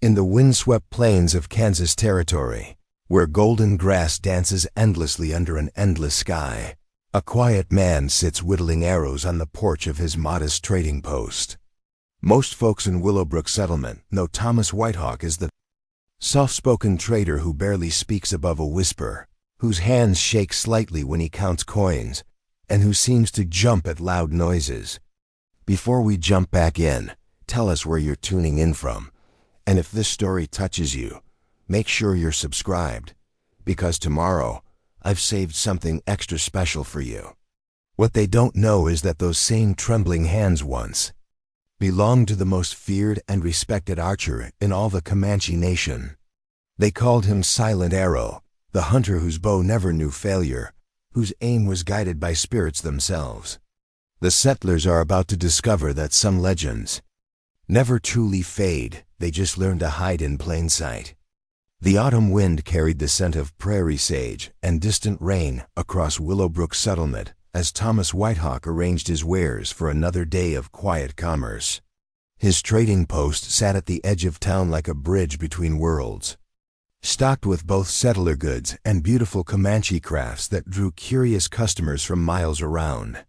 In the windswept plains of Kansas Territory, where golden grass dances endlessly under an endless sky, a quiet man sits whittling arrows on the porch of his modest trading post. Most folks in Willowbrook Settlement know Thomas Whitehawk as the soft-spoken trader who barely speaks above a whisper, whose hands shake slightly when he counts coins, and who seems to jump at loud noises. Before we jump back in, tell us where you're tuning in from. And if this story touches you, make sure you're subscribed, because tomorrow I've saved something extra special for you. What they don't know is that those same trembling hands once belonged to the most feared and respected archer in all the Comanche nation. They called him Silent Arrow, the hunter whose bow never knew failure, whose aim was guided by spirits themselves. The settlers are about to discover that some legends never truly fade, they just learn to hide in plain sight. The autumn wind carried the scent of prairie sage and distant rain across Willowbrook Settlement as Thomas Whitehawk arranged his wares for another day of quiet commerce. His trading post sat at the edge of town like a bridge between worlds, stocked with both settler goods and beautiful Comanche crafts that drew curious customers from miles around.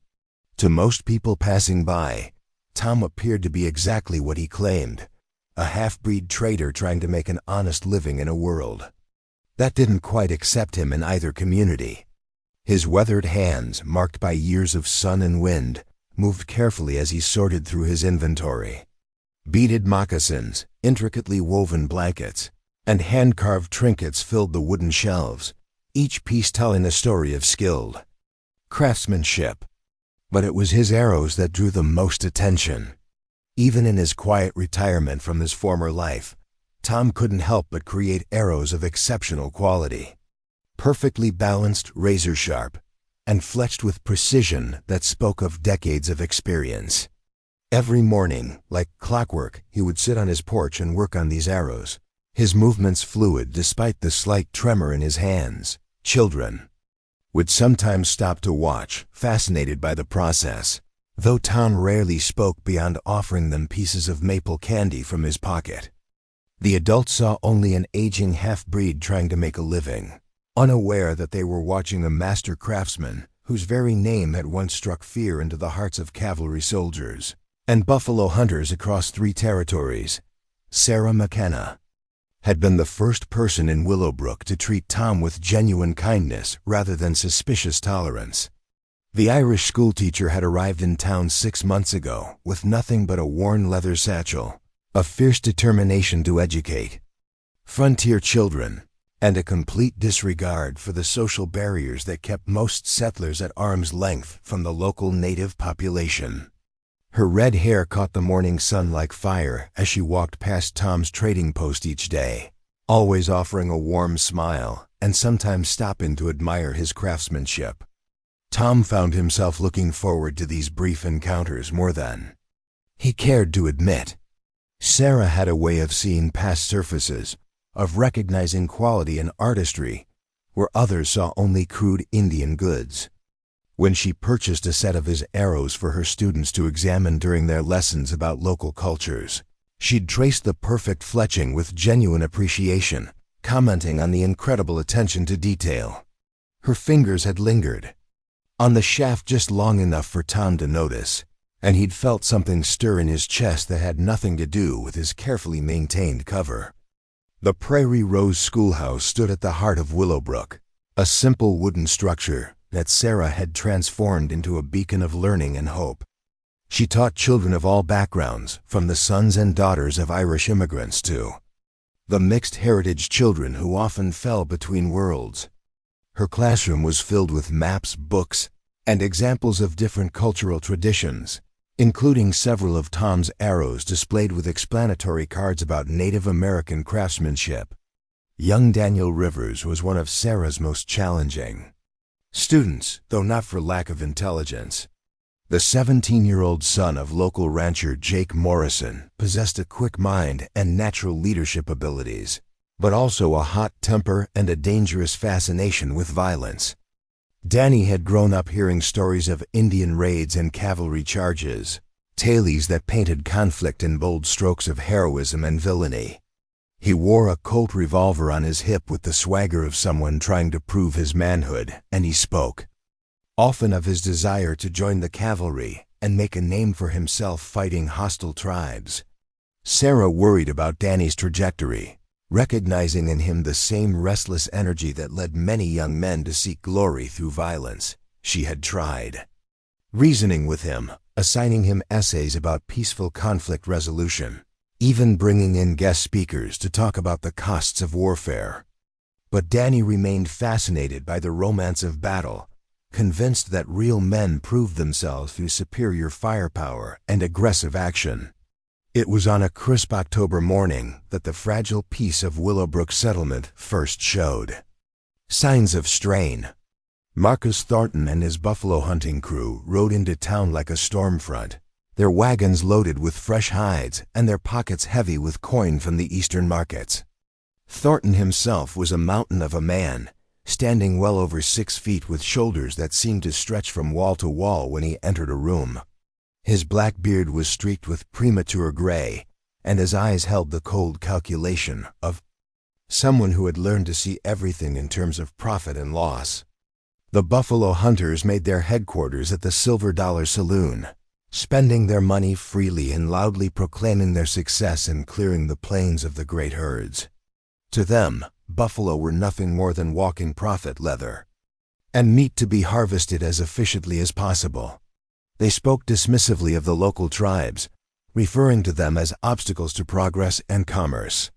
To most people passing by, Tom appeared to be exactly what he claimed, a half-breed trader trying to make an honest living in a world that didn't quite accept him in either community. His weathered hands, marked by years of sun and wind, moved carefully as he sorted through his inventory. Beaded moccasins, intricately woven blankets, and hand-carved trinkets filled the wooden shelves, each piece telling a story of skilled craftsmanship. But it was his arrows that drew the most attention. Even in his quiet retirement from his former life, Tom couldn't help but create arrows of exceptional quality. Perfectly balanced, razor-sharp, and fletched with precision that spoke of decades of experience. Every morning, like clockwork, he would sit on his porch and work on these arrows, his movements fluid despite the slight tremor in his hands. Children would sometimes stop to watch, fascinated by the process, though Tom rarely spoke beyond offering them pieces of maple candy from his pocket. The adults saw only an aging half-breed trying to make a living, unaware that they were watching a master craftsman whose very name had once struck fear into the hearts of cavalry soldiers and buffalo hunters across 3 territories. Sarah McKenna had been the first person in Willowbrook to treat Tom with genuine kindness rather than suspicious tolerance. The Irish schoolteacher had arrived in town 6 months ago with nothing but a worn leather satchel, a fierce determination to educate frontier children, and a complete disregard for the social barriers that kept most settlers at arm's length from the local native population. Her red hair caught the morning sun like fire as she walked past Tom's trading post each day, always offering a warm smile and sometimes stopping to admire his craftsmanship. Tom found himself looking forward to these brief encounters more than he cared to admit. Sarah had a way of seeing past surfaces, of recognizing quality and artistry where others saw only crude Indian goods. When she purchased a set of his arrows for her students to examine during their lessons about local cultures, she'd traced the perfect fletching with genuine appreciation, commenting on the incredible attention to detail. Her fingers had lingered on the shaft just long enough for Tom to notice, and he'd felt something stir in his chest that had nothing to do with his carefully maintained cover. The Prairie Rose Schoolhouse stood at the heart of Willowbrook, a simple wooden structure that Sarah had transformed into a beacon of learning and hope. She taught children of all backgrounds, from the sons and daughters of Irish immigrants to the mixed heritage children who often fell between worlds. Her classroom was filled with maps, books, and examples of different cultural traditions, including several of Tom's arrows displayed with explanatory cards about Native American craftsmanship. Young Daniel Rivers was one of Sarah's most challenging students, though not for lack of intelligence. The 17-year-old son of local rancher Jake Morrison possessed a quick mind and natural leadership abilities, but also a hot temper and a dangerous fascination with violence. Danny had grown up hearing stories of Indian raids and cavalry charges, tales that painted conflict in bold strokes of heroism and villainy. He wore a Colt revolver on his hip with the swagger of someone trying to prove his manhood, and he spoke often of his desire to join the cavalry and make a name for himself fighting hostile tribes. Sarah worried about Danny's trajectory, recognizing in him the same restless energy that led many young men to seek glory through violence. She had tried reasoning with him, assigning him essays about peaceful conflict resolution, even bringing in guest speakers to talk about the costs of warfare. But Danny remained fascinated by the romance of battle, convinced that real men proved themselves through superior firepower and aggressive action. It was on a crisp October morning that the fragile peace of Willowbrook Settlement first showed signs of strain. Marcus Thornton and his buffalo hunting crew rode into town like a storm front, their wagons loaded with fresh hides and their pockets heavy with coin from the eastern markets. Thornton himself was a mountain of a man, standing well over 6 feet with shoulders that seemed to stretch from wall to wall when he entered a room. His black beard was streaked with premature gray, and his eyes held the cold calculation of someone who had learned to see everything in terms of profit and loss. The buffalo hunters made their headquarters at the Silver Dollar Saloon, spending their money freely and loudly proclaiming their success in clearing the plains of the great herds. To them, buffalo were nothing more than walking profit leather, and meat to be harvested as efficiently as possible. They spoke dismissively of the local tribes, referring to them as obstacles to progress and commerce.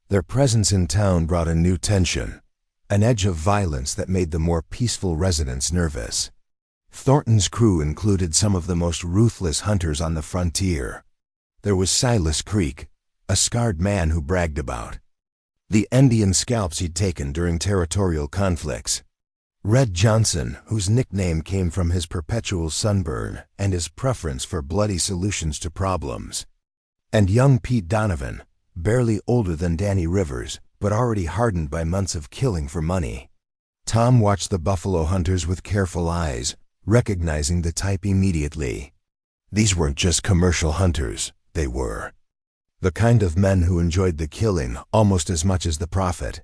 Their presence in town brought a new tension, an edge of violence that made the more peaceful residents nervous. Thornton's crew included some of the most ruthless hunters on the frontier. There was Silas Creek, a scarred man who bragged about the Indian scalps he'd taken during territorial conflicts. Red Johnson, whose nickname came from his perpetual sunburn and his preference for bloody solutions to problems. And young Pete Donovan, barely older than Danny Rivers, but already hardened by months of killing for money. Tom watched the buffalo hunters with careful eyes, recognizing the type immediately. These weren't just commercial hunters, they were the kind of men who enjoyed the killing almost as much as the profit.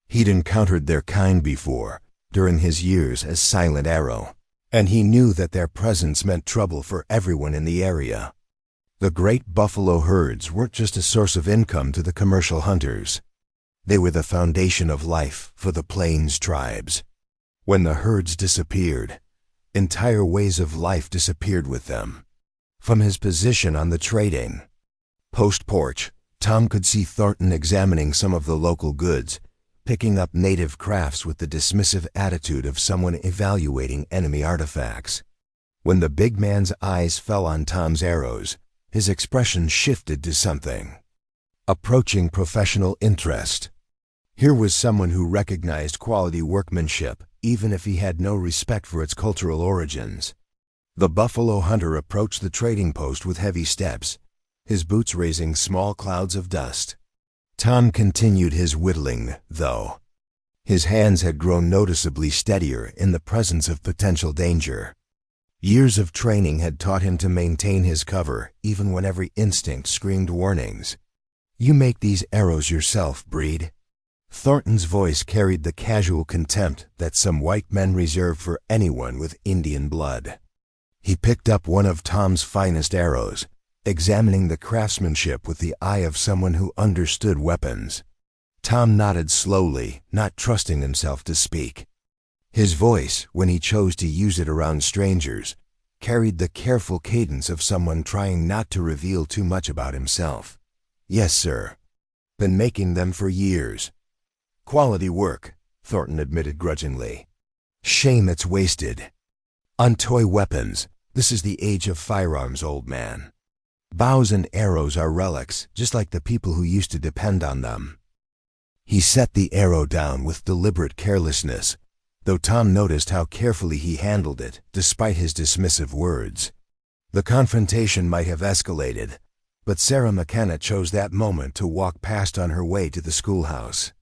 He'd encountered their kind before, during his years as Silent Arrow, and he knew that their presence meant trouble for everyone in the area. The great buffalo herds weren't just a source of income to the commercial hunters. They were the foundation of life for the Plains tribes. When the herds disappeared, entire ways of life disappeared with them. From his position on the trading post porch, Tom could see Thornton examining some of the local goods, picking up native crafts with the dismissive attitude of someone evaluating enemy artifacts. When the big man's eyes fell on Tom's arrows, his expression shifted to something approaching professional interest. Here was someone who recognized quality workmanship, even if he had no respect for its cultural origins. The buffalo hunter approached the trading post with heavy steps, his boots raising small clouds of dust. Tom continued his whittling, though. His hands had grown noticeably steadier in the presence of potential danger. Years of training had taught him to maintain his cover, even when every instinct screamed warnings. "You make these arrows yourself, Breed." Thornton's voice carried the casual contempt that some white men reserve for anyone with Indian blood. He picked up one of Tom's finest arrows, examining the craftsmanship with the eye of someone who understood weapons. Tom nodded slowly, not trusting himself to speak. His voice, when he chose to use it around strangers, carried the careful cadence of someone trying not to reveal too much about himself. "Yes, sir. Been making them for years." "Quality work," Thornton admitted grudgingly. "Shame it's wasted. On toy weapons, this is the age of firearms, old man. Bows and arrows are relics, just like the people who used to depend on them." He set the arrow down with deliberate carelessness, though Tom noticed how carefully he handled it, despite his dismissive words. The confrontation might have escalated, but Sarah McKenna chose that moment to walk past on her way to the schoolhouse.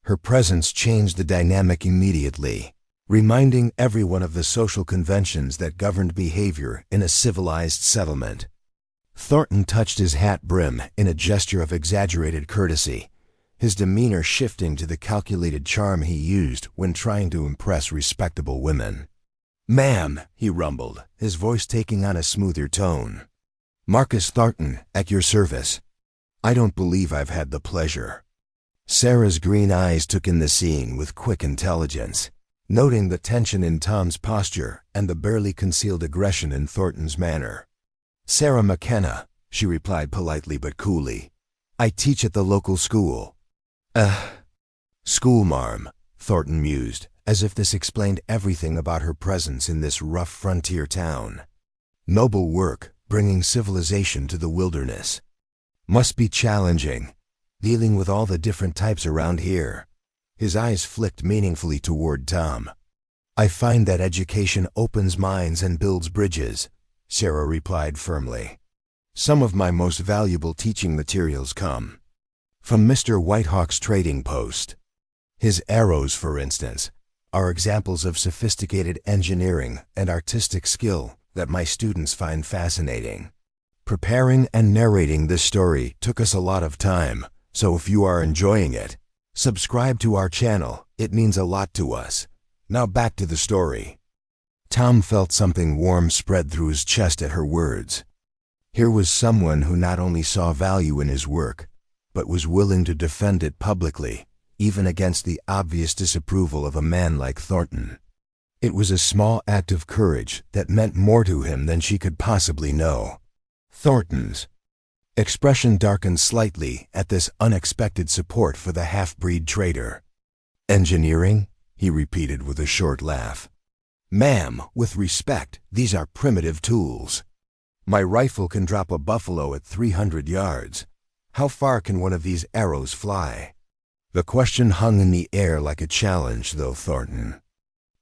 Her presence changed the dynamic immediately, reminding everyone of the social conventions that governed behavior in a civilized settlement. Thornton touched his hat brim in a gesture of exaggerated courtesy, his demeanor shifting to the calculated charm he used when trying to impress respectable women. "Ma'am," he rumbled, his voice taking on a smoother tone. "Marcus Thornton, at your service. I don't believe I've had the pleasure." Sarah's green eyes took in the scene with quick intelligence, noting the tension in Tom's posture and the barely concealed aggression in Thornton's manner. "Sarah McKenna," she replied politely but coolly. "I teach at the local school." Schoolmarm," Thornton mused, as if this explained everything about her presence in this rough frontier town. Noble work, bringing civilization to the wilderness. Must be challenging, dealing with all the different types around here. His eyes flicked meaningfully toward Tom. "I find that education opens minds and builds bridges," Sarah replied firmly. "Some of my most valuable teaching materials come from Mr. Whitehawk's trading post. His arrows, for instance, are examples of sophisticated engineering and artistic skill that my students find fascinating. Preparing and narrating this story took us a lot of time, so if you are enjoying it, subscribe to our channel. It means a lot to us. Now back to the story." Tom felt something warm spread through his chest at her words. Here was someone who not only saw value in his work, but was willing to defend it publicly, even against the obvious disapproval of a man like Thornton. It was a small act of courage that meant more to him than she could possibly know. Thornton's expression darkened slightly at this unexpected support for the half-breed trader. "Engineering?" he repeated with a short laugh. "Ma'am, with respect, these are primitive tools. My rifle can drop a buffalo at 300 yards. How far can one of these arrows fly?" The question hung in the air like a challenge, though Thornton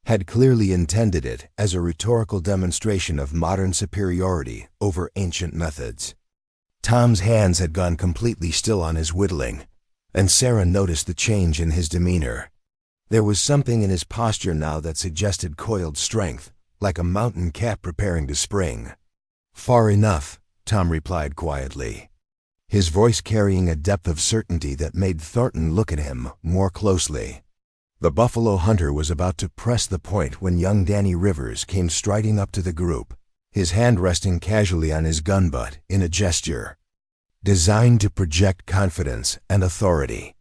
had clearly intended it as a rhetorical demonstration of modern superiority over ancient methods. Tom's hands had gone completely still on his whittling, and Sarah noticed the change in his demeanor. There was something in his posture now that suggested coiled strength, like a mountain cat preparing to spring. "Far enough," Tom replied quietly, his voice carrying a depth of certainty that made Thornton look at him more closely. The buffalo hunter was about to press the point when young Danny Rivers came striding up to the group, his hand resting casually on his gun butt in a gesture designed to project confidence and authority.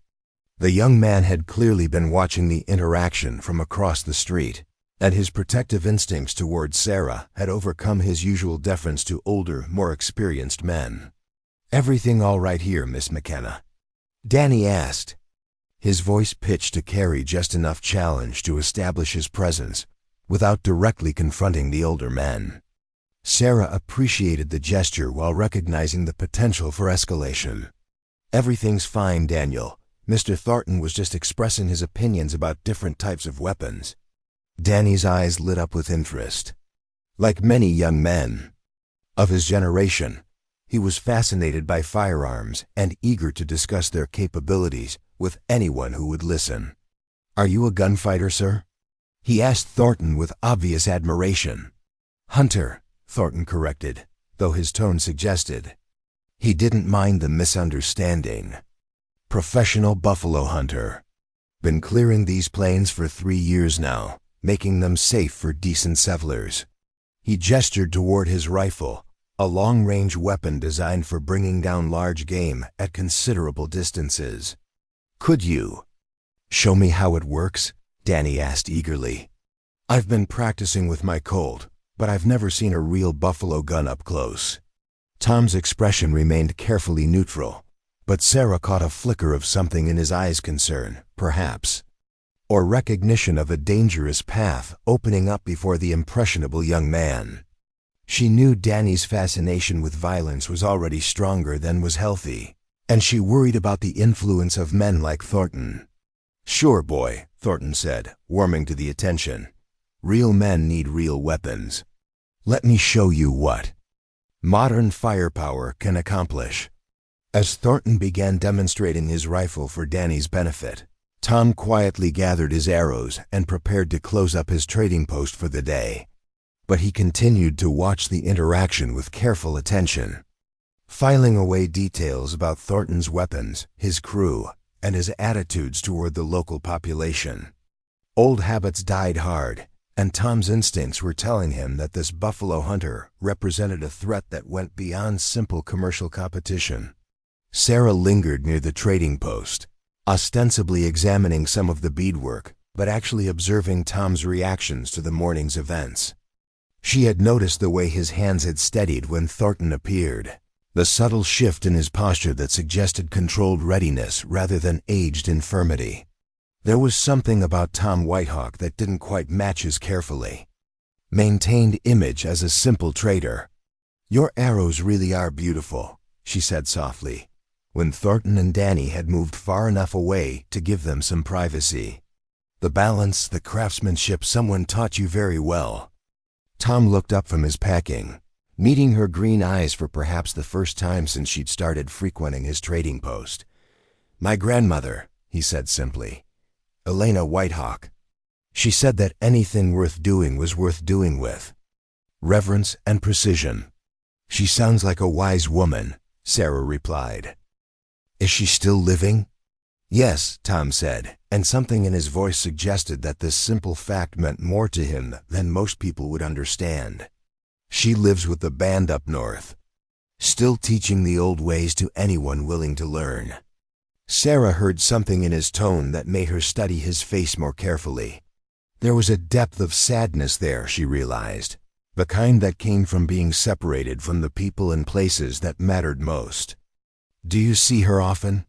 The young man had clearly been watching the interaction from across the street, and his protective instincts towards Sarah had overcome his usual deference to older, more experienced men. "Everything all right here, Miss McKenna?" Danny asked, his voice pitched to carry just enough challenge to establish his presence without directly confronting the older men. Sarah appreciated the gesture while recognizing the potential for escalation. "Everything's fine, Daniel. Mr. Thornton was just expressing his opinions about different types of weapons." Danny's eyes lit up with interest. Like many young men of his generation, he was fascinated by firearms and eager to discuss their capabilities with anyone who would listen. "Are you a gunfighter, sir?" he asked Thornton with obvious admiration. "Hunter," Thornton corrected, though his tone suggested he didn't mind the misunderstanding. "Professional buffalo hunter. Been clearing these plains for 3 years now, making them safe for decent settlers." He gestured toward his rifle, a long-range weapon designed for bringing down large game at considerable distances. "Could you show me how it works?" Danny asked eagerly. "I've been practicing with my Colt, but I've never seen a real buffalo gun up close." Tom's expression remained carefully neutral, but Sarah caught a flicker of something in his eyes, concern, perhaps, or recognition of a dangerous path opening up before the impressionable young man. She knew Danny's fascination with violence was already stronger than was healthy, and she worried about the influence of men like Thornton. "Sure, boy," Thornton said, warming to the attention. "Real men need real weapons. Let me show you what modern firepower can accomplish." As Thornton began demonstrating his rifle for Danny's benefit, Tom quietly gathered his arrows and prepared to close up his trading post for the day. But he continued to watch the interaction with careful attention, filing away details about Thornton's weapons, his crew, and his attitudes toward the local population. Old habits died hard, and Tom's instincts were telling him that this buffalo hunter represented a threat that went beyond simple commercial competition. Sarah lingered near the trading post, ostensibly examining some of the beadwork, but actually observing Tom's reactions to the morning's events. She had noticed the way his hands had steadied when Thornton appeared, the subtle shift in his posture that suggested controlled readiness rather than aged infirmity. There was something about Tom Whitehawk that didn't quite match his carefully maintained image as a simple trader. "Your arrows really are beautiful," she said softly, when Thornton and Danny had moved far enough away to give them some privacy. "The balance, the craftsmanship, someone taught you very well." Tom looked up from his packing, meeting her green eyes for perhaps the first time since she'd started frequenting his trading post. "My grandmother," he said simply. "Elena Whitehawk. She said that anything worth doing was worth doing with reverence and precision." "She sounds like a wise woman," Sarah replied. "Is she still living?" "Yes," Tom said, and something in his voice suggested that this simple fact meant more to him than most people would understand. "She lives with the band up north, still teaching the old ways to anyone willing to learn." Sarah heard something in his tone that made her study his face more carefully. There was a depth of sadness there, she realized, the kind that came from being separated from the people and places that mattered most. "Do you see her often?"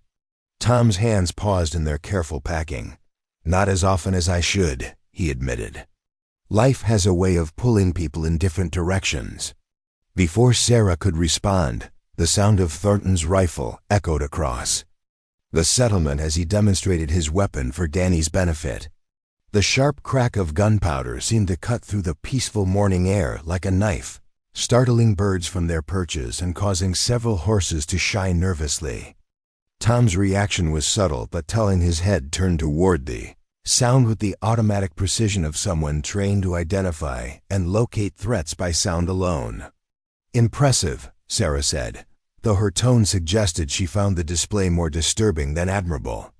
Tom's hands paused in their careful packing. "Not as often as I should," he admitted. "Life has a way of pulling people in different directions." Before Sarah could respond, the sound of Thornton's rifle echoed across the settlement as he demonstrated his weapon for Danny's benefit. The sharp crack of gunpowder seemed to cut through the peaceful morning air like a knife, startling birds from their perches and causing several horses to shy nervously. Tom's reaction was subtle but telling. His head turned toward the sound with the automatic precision of someone trained to identify and locate threats by sound alone. "Impressive," Sarah said, though her tone suggested she found the display more disturbing than admirable.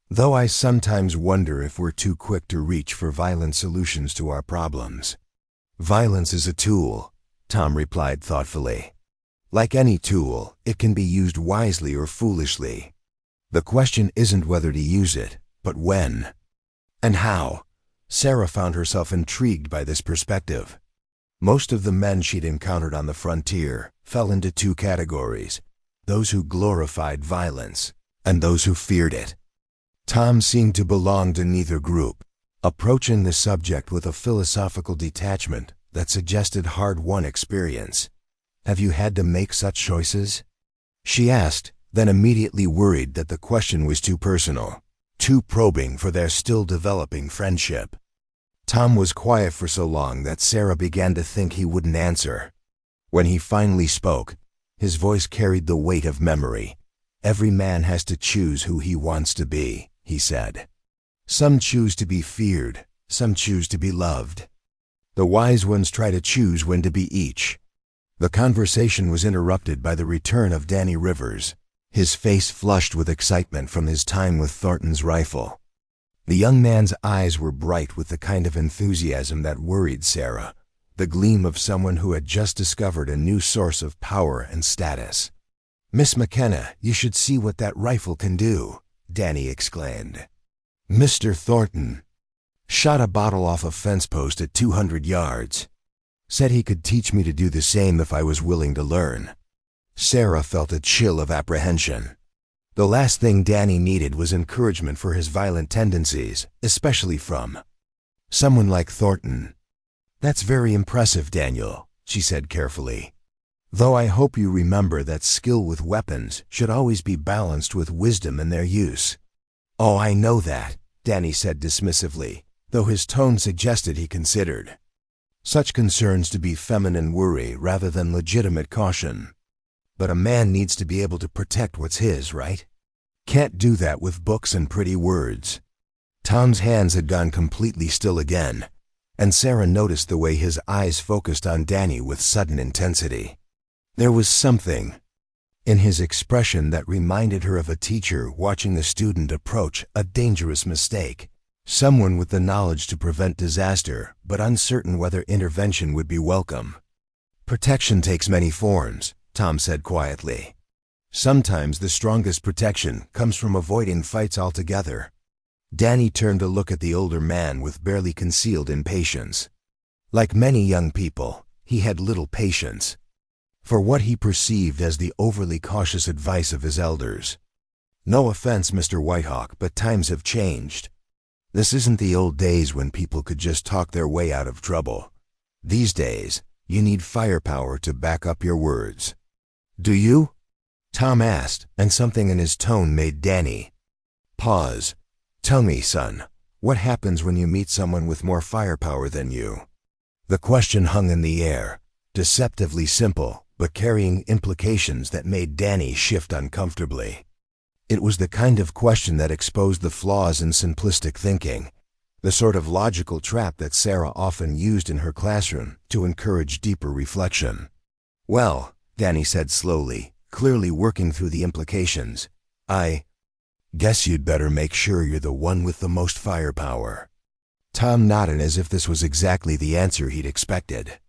"Though I sometimes wonder if we're too quick to reach for violent solutions to our problems." "Violence is a tool," Tom replied thoughtfully. "Like any tool, it can be used wisely or foolishly. The question isn't whether to use it, but when and how." Sarah found herself intrigued by this perspective. Most of the men she'd encountered on the frontier fell into two categories: those who glorified violence and those who feared it. Tom seemed to belong to neither group, approaching the subject with a philosophical detachment that suggested hard-won experience. "Have you had to make such choices?" she asked, then immediately worried that the question was too personal, too probing for their still developing friendship. Tom was quiet for so long that Sarah began to think he wouldn't answer. When he finally spoke, his voice carried the weight of memory. "Every man has to choose who he wants to be," he said. "Some choose to be feared, some choose to be loved. The wise ones try to choose when to be each." The conversation was interrupted by the return of Danny Rivers, his face flushed with excitement from his time with Thornton's rifle. The young man's eyes were bright with the kind of enthusiasm that worried Sarah, the gleam of someone who had just discovered a new source of power and status. "Miss McKenna, you should see what that rifle can do," Danny exclaimed. "Mr. Thornton shot a bottle off a fence post at 200 yards. Said he could teach me to do the same if I was willing to learn." Sarah felt a chill of apprehension. The last thing Danny needed was encouragement for his violent tendencies, especially from someone like Thornton. "That's very impressive, Daniel," she said carefully. "Though I hope you remember that skill with weapons should always be balanced with wisdom in their use." "Oh, I know that," Danny said dismissively, though his tone suggested he considered such concerns to be feminine worry rather than legitimate caution. "But a man needs to be able to protect what's his, right? Can't do that with books and pretty words." Tom's hands had gone completely still again, and Sarah noticed the way his eyes focused on Danny with sudden intensity. There was something in his expression that reminded her of a teacher watching the student approach a dangerous mistake. Someone with the knowledge to prevent disaster, but uncertain whether intervention would be welcome. Protection takes many forms, Tom said quietly. Sometimes the strongest protection comes from avoiding fights altogether. Danny turned to look at the older man with barely concealed impatience. Like many young people, he had little patience for what he perceived as the overly cautious advice of his elders. No offense, Mr. Whitehawk, but times have changed. This isn't the old days when people could just talk their way out of trouble. These days, you need firepower to back up your words. Do you? Tom asked, and something in his tone made Danny pause. Tell me, son, what happens when you meet someone with more firepower than you? The question hung in the air, deceptively simple, but carrying implications that made Danny shift uncomfortably. It was the kind of question that exposed the flaws in simplistic thinking, the sort of logical trap that Sarah often used in her classroom to encourage deeper reflection. Well, Danny said slowly, clearly working through the implications, I guess you'd better make sure you're the one with the most firepower. Tom nodded as if this was exactly the answer he'd expected.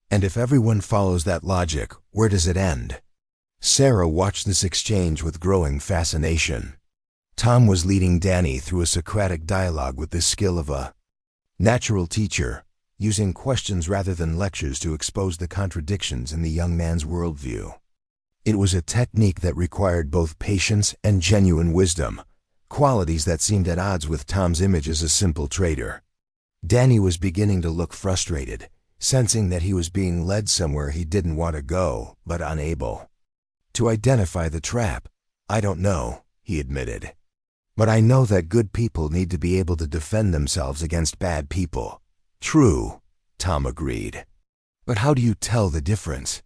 And if everyone follows that logic, where does it end? Sarah watched this exchange with growing fascination. Tom was leading Danny through a Socratic dialogue with the skill of a natural teacher, using questions rather than lectures to expose the contradictions in the young man's worldview. It was a technique that required both patience and genuine wisdom, qualities that seemed at odds with Tom's image as a simple trader. Danny was beginning to look frustrated, sensing that he was being led somewhere he didn't want to go, but unable to identify the trap. I don't know, he admitted. But I know that good people need to be able to defend themselves against bad people. True, Tom agreed. But how do you tell the difference?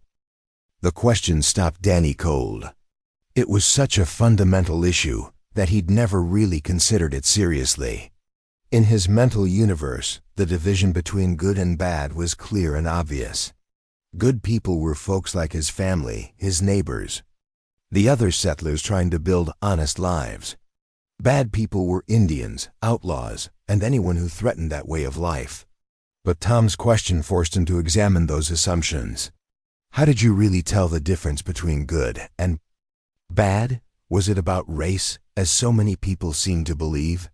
The question stopped Danny cold. It was such a fundamental issue that he'd never really considered it seriously. In his mental universe, the division between good and bad was clear and obvious. Good people were folks like his family, his neighbors, the other settlers trying to build honest lives. Bad people were Indians, outlaws, and anyone who threatened that way of life. But Tom's question forced him to examine those assumptions. How did you really tell the difference between good and bad? Was it about race, as so many people seem to believe?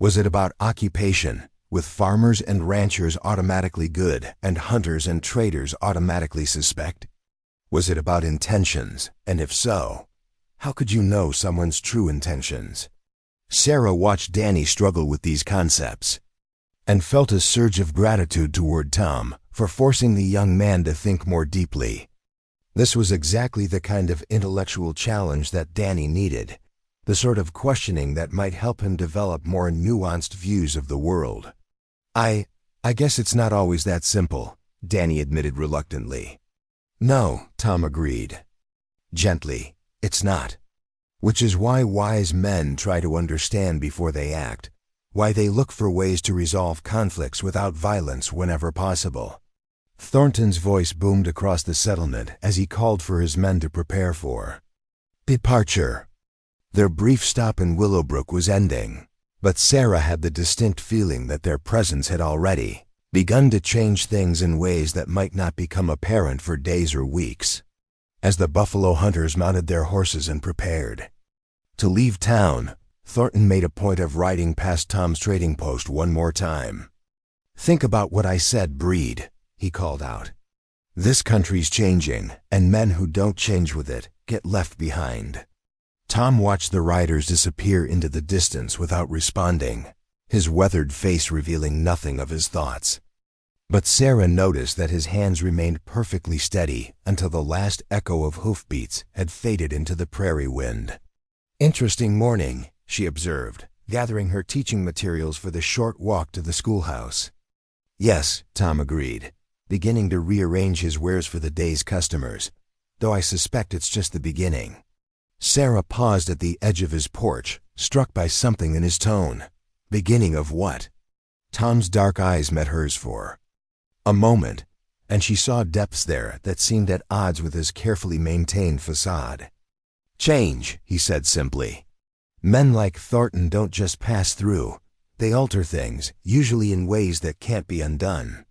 Was it about occupation, with farmers and ranchers automatically good and hunters and traders automatically suspect? Was it about intentions, and if so, how could you know someone's true intentions? Sarah watched Danny struggle with these concepts and felt a surge of gratitude toward Tom for forcing the young man to think more deeply. This was exactly the kind of intellectual challenge that Danny needed, the sort of questioning that might help him develop more nuanced views of the world. I guess it's not always that simple, Danny admitted reluctantly. No, Tom agreed. Gently, it's not. Which is why wise men try to understand before they act, why they look for ways to resolve conflicts without violence whenever possible. Thornton's voice boomed across the settlement as he called for his men to prepare for departure. Their brief stop in Willowbrook was ending, but Sarah had the distinct feeling that their presence had already begun to change things in ways that might not become apparent for days or weeks. As the buffalo hunters mounted their horses and prepared to leave town, Thornton made a point of riding past Tom's trading post one more time. Think about what I said, Breed, he called out. This country's changing, and men who don't change with it get left behind. Tom watched the riders disappear into the distance without responding, his weathered face revealing nothing of his thoughts. But Sarah noticed that his hands remained perfectly steady until the last echo of hoofbeats had faded into the prairie wind. Interesting morning, she observed, gathering her teaching materials for the short walk to the schoolhouse. Yes, Tom agreed, beginning to rearrange his wares for the day's customers, though I suspect it's just the beginning. Sarah paused at the edge of his porch, struck by something in his tone. Beginning of what? Tom's dark eyes met hers for a moment, and she saw depths there that seemed at odds with his carefully maintained facade. Change, he said simply. Men like Thornton don't just pass through. They alter things, usually in ways that can't be undone.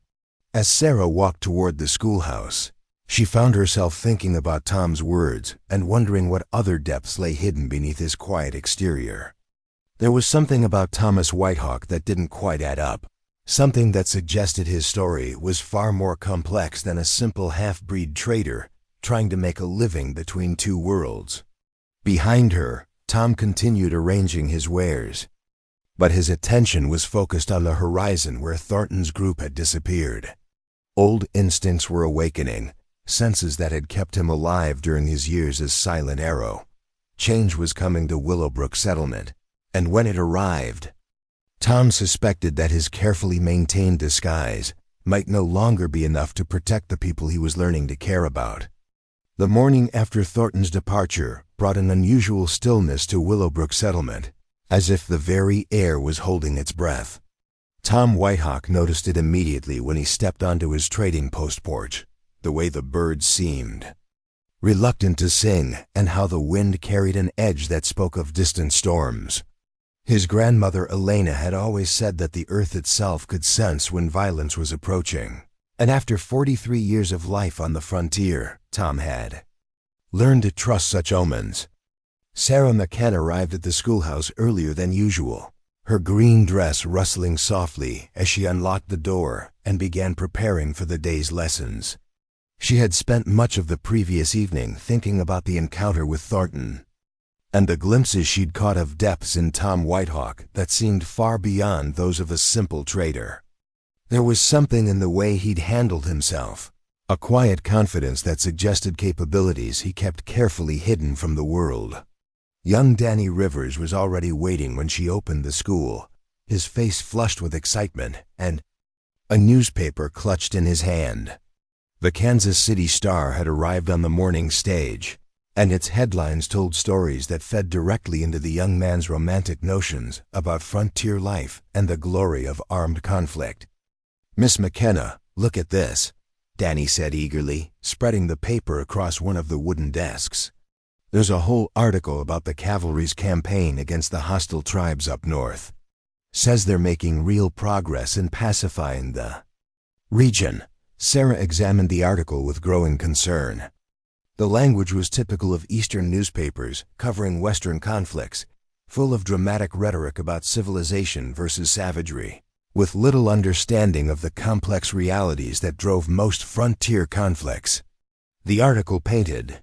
As Sarah walked toward the schoolhouse, she found herself thinking about Tom's words and wondering what other depths lay hidden beneath his quiet exterior. There was something about Thomas Whitehawk that didn't quite add up, something that suggested his story was far more complex than a simple half-breed trader trying to make a living between two worlds. Behind her, Tom continued arranging his wares, but his attention was focused on the horizon where Thornton's group had disappeared. Old instincts were awakening, senses that had kept him alive during his years as Silent Arrow. Change was coming to Willowbrook Settlement, and when it arrived, Tom suspected that his carefully maintained disguise might no longer be enough to protect the people he was learning to care about. The morning after Thornton's departure brought an unusual stillness to Willowbrook Settlement, as if the very air was holding its breath. Tom Whitehawk noticed it immediately when he stepped onto his trading post porch, the way the birds seemed reluctant to sing and how the wind carried an edge that spoke of distant storms. His grandmother Elena had always said that the earth itself could sense when violence was approaching, and after 43 years of life on the frontier, Tom had learned to trust such omens. Sarah McKenna arrived at the schoolhouse earlier than usual, her green dress rustling softly as she unlocked the door and began preparing for the day's lessons. She had spent much of the previous evening thinking about the encounter with Thornton, and the glimpses she'd caught of depths in Tom Whitehawk that seemed far beyond those of a simple trader. There was something in the way he'd handled himself, a quiet confidence that suggested capabilities he kept carefully hidden from the world. Young Danny Rivers was already waiting when she opened the school, his face flushed with excitement, and a newspaper clutched in his hand. The Kansas City Star had arrived on the morning stage, and its headlines told stories that fed directly into the young man's romantic notions about frontier life and the glory of armed conflict. "Miss McKenna, look at this," Danny said eagerly, spreading the paper across one of the wooden desks. "There's a whole article about the cavalry's campaign against the hostile tribes up north. Says they're making real progress in pacifying the region." Sarah examined the article with growing concern. The language was typical of Eastern newspapers covering Western conflicts, full of dramatic rhetoric about civilization versus savagery, with little understanding of the complex realities that drove most frontier conflicts. The article painted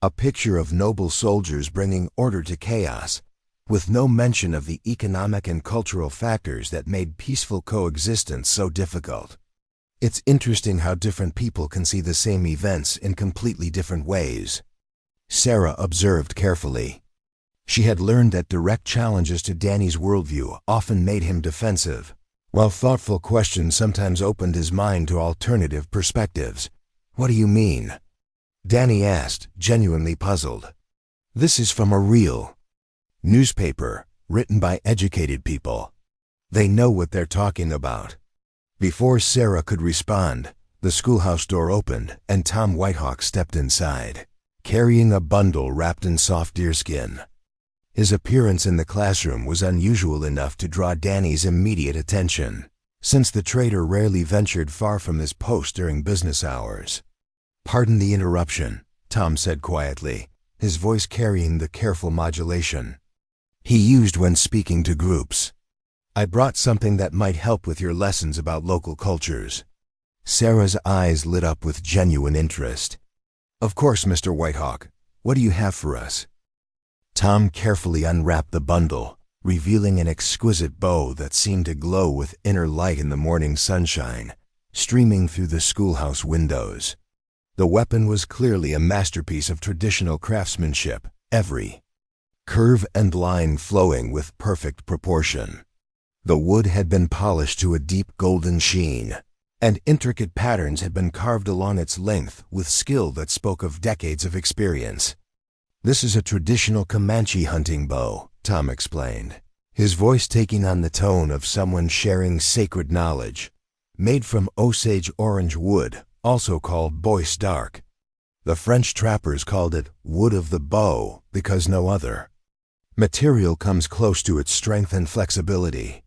a picture of noble soldiers bringing order to chaos, with no mention of the economic and cultural factors that made peaceful coexistence so difficult. "It's interesting how different people can see the same events in completely different ways," Sarah observed carefully. She had learned that direct challenges to Danny's worldview often made him defensive, while thoughtful questions sometimes opened his mind to alternative perspectives. "What do you mean?" Danny asked, genuinely puzzled. "This is from a real newspaper, written by educated people. They know what they're talking about." Before Sarah could respond, the schoolhouse door opened and Tom Whitehawk stepped inside, carrying a bundle wrapped in soft deerskin. His appearance in the classroom was unusual enough to draw Danny's immediate attention, since the trader rarely ventured far from his post during business hours. "Pardon the interruption," Tom said quietly, his voice carrying the careful modulation he used when speaking to groups. "I brought something that might help with your lessons about local cultures." Sarah's eyes lit up with genuine interest. "Of course, Mr. Whitehawk. What do you have for us?" Tom carefully unwrapped the bundle, revealing an exquisite bow that seemed to glow with inner light in the morning sunshine, streaming through the schoolhouse windows. The weapon was clearly a masterpiece of traditional craftsmanship, every curve and line flowing with perfect proportion. The wood had been polished to a deep golden sheen, and intricate patterns had been carved along its length with skill that spoke of decades of experience. "This is a traditional Comanche hunting bow," Tom explained, his voice taking on the tone of someone sharing sacred knowledge. "Made from Osage orange wood, also called Bois d'Arc. The French trappers called it wood of the bow because no other material comes close to its strength and flexibility.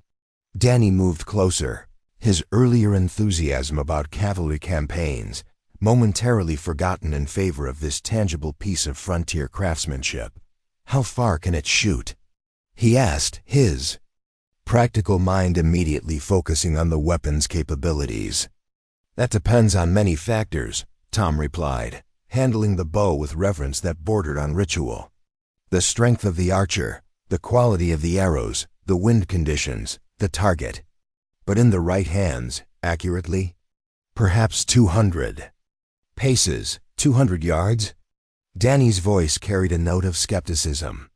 Danny moved closer, his earlier enthusiasm about cavalry campaigns momentarily forgotten in favor of this tangible piece of frontier craftsmanship. "How far can it shoot?" he asked, his practical mind immediately focusing on the weapon's capabilities. "That depends on many factors," Tom replied, handling the bow with reverence that bordered on ritual. "The strength of the archer, the quality of the arrows, the wind conditions, the target. But in the right hands, accurately, perhaps 200 paces, 200 yards? Danny's voice carried a note of skepticism.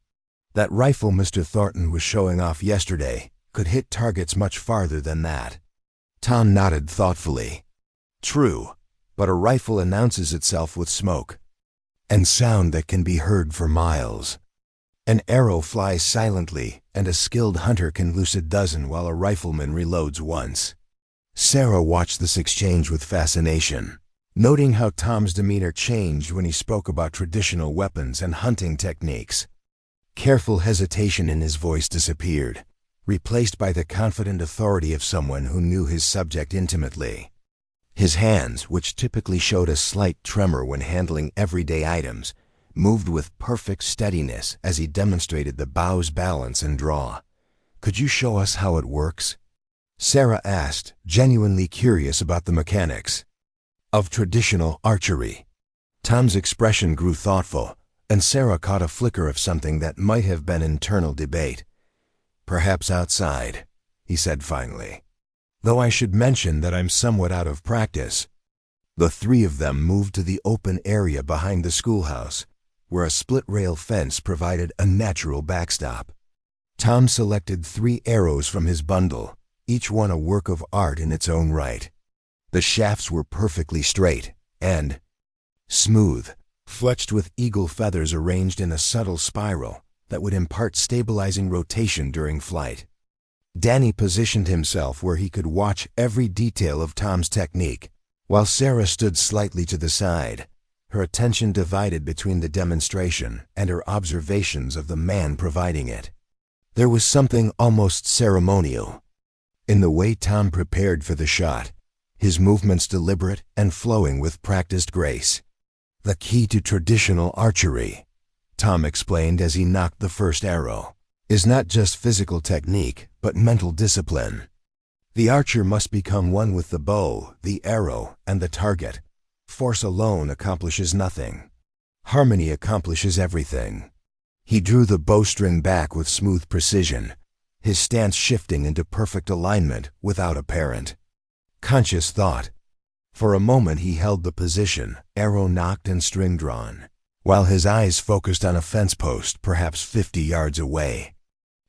"That rifle Mr. Thornton was showing off yesterday could hit targets much farther than that." Tom nodded thoughtfully. "True, but a rifle announces itself with smoke and sound that can be heard for miles. An arrow flies silently, and a skilled hunter can loose a dozen while a rifleman reloads once." Sarah watched this exchange with fascination, noting how Tom's demeanor changed when he spoke about traditional weapons and hunting techniques. Careful hesitation in his voice disappeared, replaced by the confident authority of someone who knew his subject intimately. His hands, which typically showed a slight tremor when handling everyday items, moved with perfect steadiness as he demonstrated the bow's balance and draw. "Could you show us how it works?" Sarah asked, genuinely curious about the mechanics of traditional archery. Tom's expression grew thoughtful, and Sarah caught a flicker of something that might have been internal debate. "Perhaps outside," he said finally. "Though I should mention that I'm somewhat out of practice." The three of them moved to the open area behind the schoolhouse, where a split-rail fence provided a natural backstop. Tom selected 3 arrows from his bundle, each one a work of art in its own right. The shafts were perfectly straight and smooth, fletched with eagle feathers arranged in a subtle spiral that would impart stabilizing rotation during flight. Danny positioned himself where he could watch every detail of Tom's technique, while Sarah stood slightly to the side, her attention divided between the demonstration and her observations of the man providing it. There was something almost ceremonial in the way Tom prepared for the shot, his movements deliberate and flowing with practiced grace. "The key to traditional archery," Tom explained as he knocked the first arrow, "is not just physical technique, but mental discipline. The archer must become one with the bow, the arrow, and the target. Force alone accomplishes nothing. Harmony accomplishes everything." He drew the bowstring back with smooth precision, his stance shifting into perfect alignment without apparent conscious thought. For a moment he held the position, arrow nocked and string drawn, while his eyes focused on a fence post perhaps 50 yards away.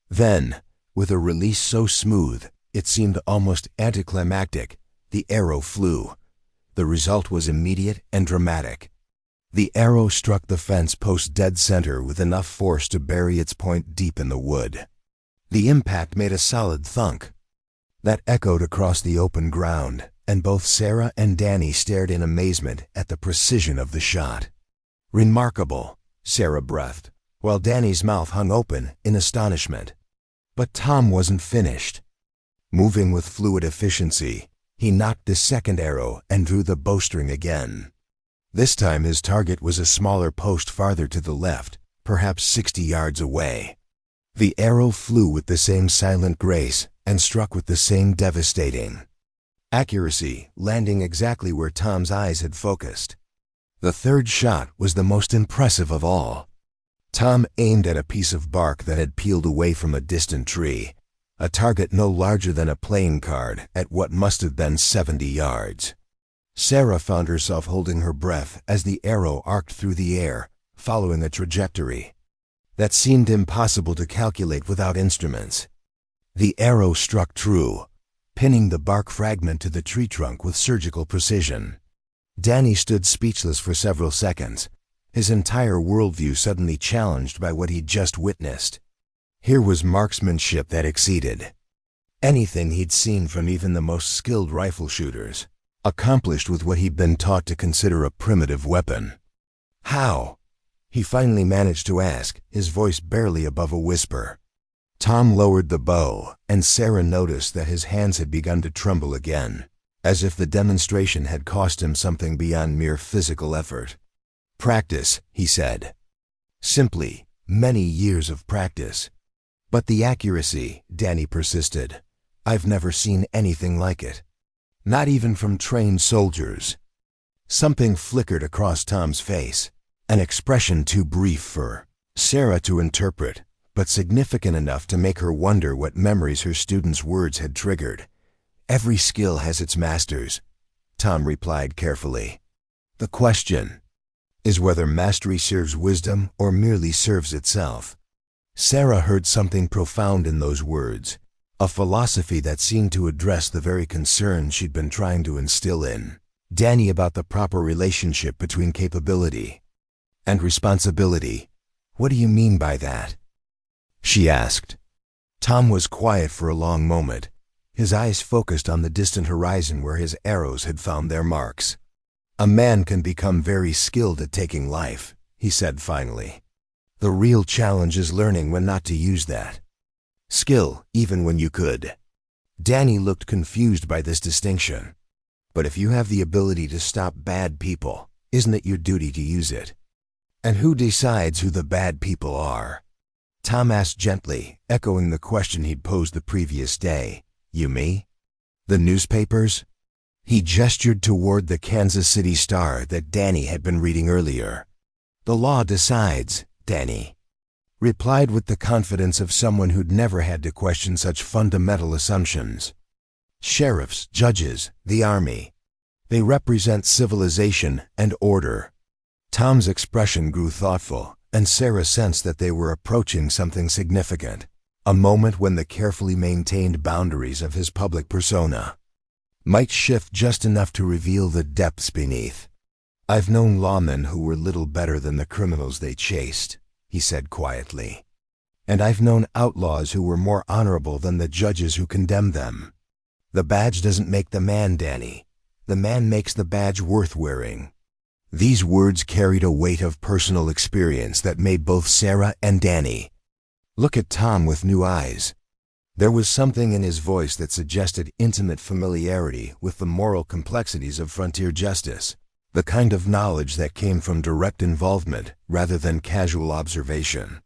Then, with a release so smooth it seemed almost anticlimactic, the arrow flew. The result was immediate and dramatic. The arrow struck the fence post dead center with enough force to bury its point deep in the wood. The impact made a solid thunk that echoed across the open ground, and both Sarah and Danny stared in amazement at the precision of the shot. "Remarkable," Sarah breathed, while Danny's mouth hung open in astonishment. But Tom wasn't finished. Moving with fluid efficiency, he knocked the second arrow and drew the bowstring again. This time his target was a smaller post farther to the left, perhaps 60 yards away. The arrow flew with the same silent grace and struck with the same devastating accuracy, landing exactly where Tom's eyes had focused. The third shot was the most impressive of all. Tom aimed at a piece of bark that had peeled away from a distant tree, a target no larger than a playing card at what must have been 70 yards. Sarah found herself holding her breath as the arrow arced through the air, following a trajectory that seemed impossible to calculate without instruments. The arrow struck true, pinning the bark fragment to the tree trunk with surgical precision. Danny stood speechless for several seconds, his entire worldview suddenly challenged by what he'd just witnessed. Here was marksmanship that exceeded anything he'd seen from even the most skilled rifle shooters, accomplished with what he'd been taught to consider a primitive weapon. How? He finally managed to ask, his voice barely above a whisper. Tom lowered the bow, and Sarah noticed that his hands had begun to tremble again, as if the demonstration had cost him something beyond mere physical effort. Practice, he said. Simply, many years of practice. But the accuracy, Danny persisted. I've never seen anything like it. Not even from trained soldiers. Something flickered across Tom's face, an expression too brief for Sarah to interpret, but significant enough to make her wonder what memories her students' words had triggered. Every skill has its masters, Tom replied carefully. The question is whether mastery serves wisdom or merely serves itself. Sarah heard something profound in those words, a philosophy that seemed to address the very concern she'd been trying to instill in Danny about the proper relationship between capability and responsibility. What do you mean by that? She asked. Tom was quiet for a long moment, his eyes focused on the distant horizon where his arrows had found their marks. A man can become very skilled at taking life, he said finally. The real challenge is learning when not to use that skill, even when you could. Danny looked confused by this distinction. But if you have the ability to stop bad people, isn't it your duty to use it? And who decides who the bad people are? Tom asked gently, echoing the question he'd posed the previous day. You me? The newspapers? He gestured toward the Kansas City Star that Danny had been reading earlier. The law decides, Danny replied with the confidence of someone who'd never had to question such fundamental assumptions. Sheriffs, judges, the army. They represent civilization and order. Tom's expression grew thoughtful, and Sarah sensed that they were approaching something significant, a moment when the carefully maintained boundaries of his public persona might shift just enough to reveal the depths beneath. I've known lawmen who were little better than the criminals they chased, he said quietly. And I've known outlaws who were more honorable than the judges who condemned them. The badge doesn't make the man, Danny. The man makes the badge worth wearing. These words carried a weight of personal experience that made both Sarah and Danny look at Tom with new eyes. There was something in his voice that suggested intimate familiarity with the moral complexities of frontier justice, the kind of knowledge that came from direct involvement rather than casual observation.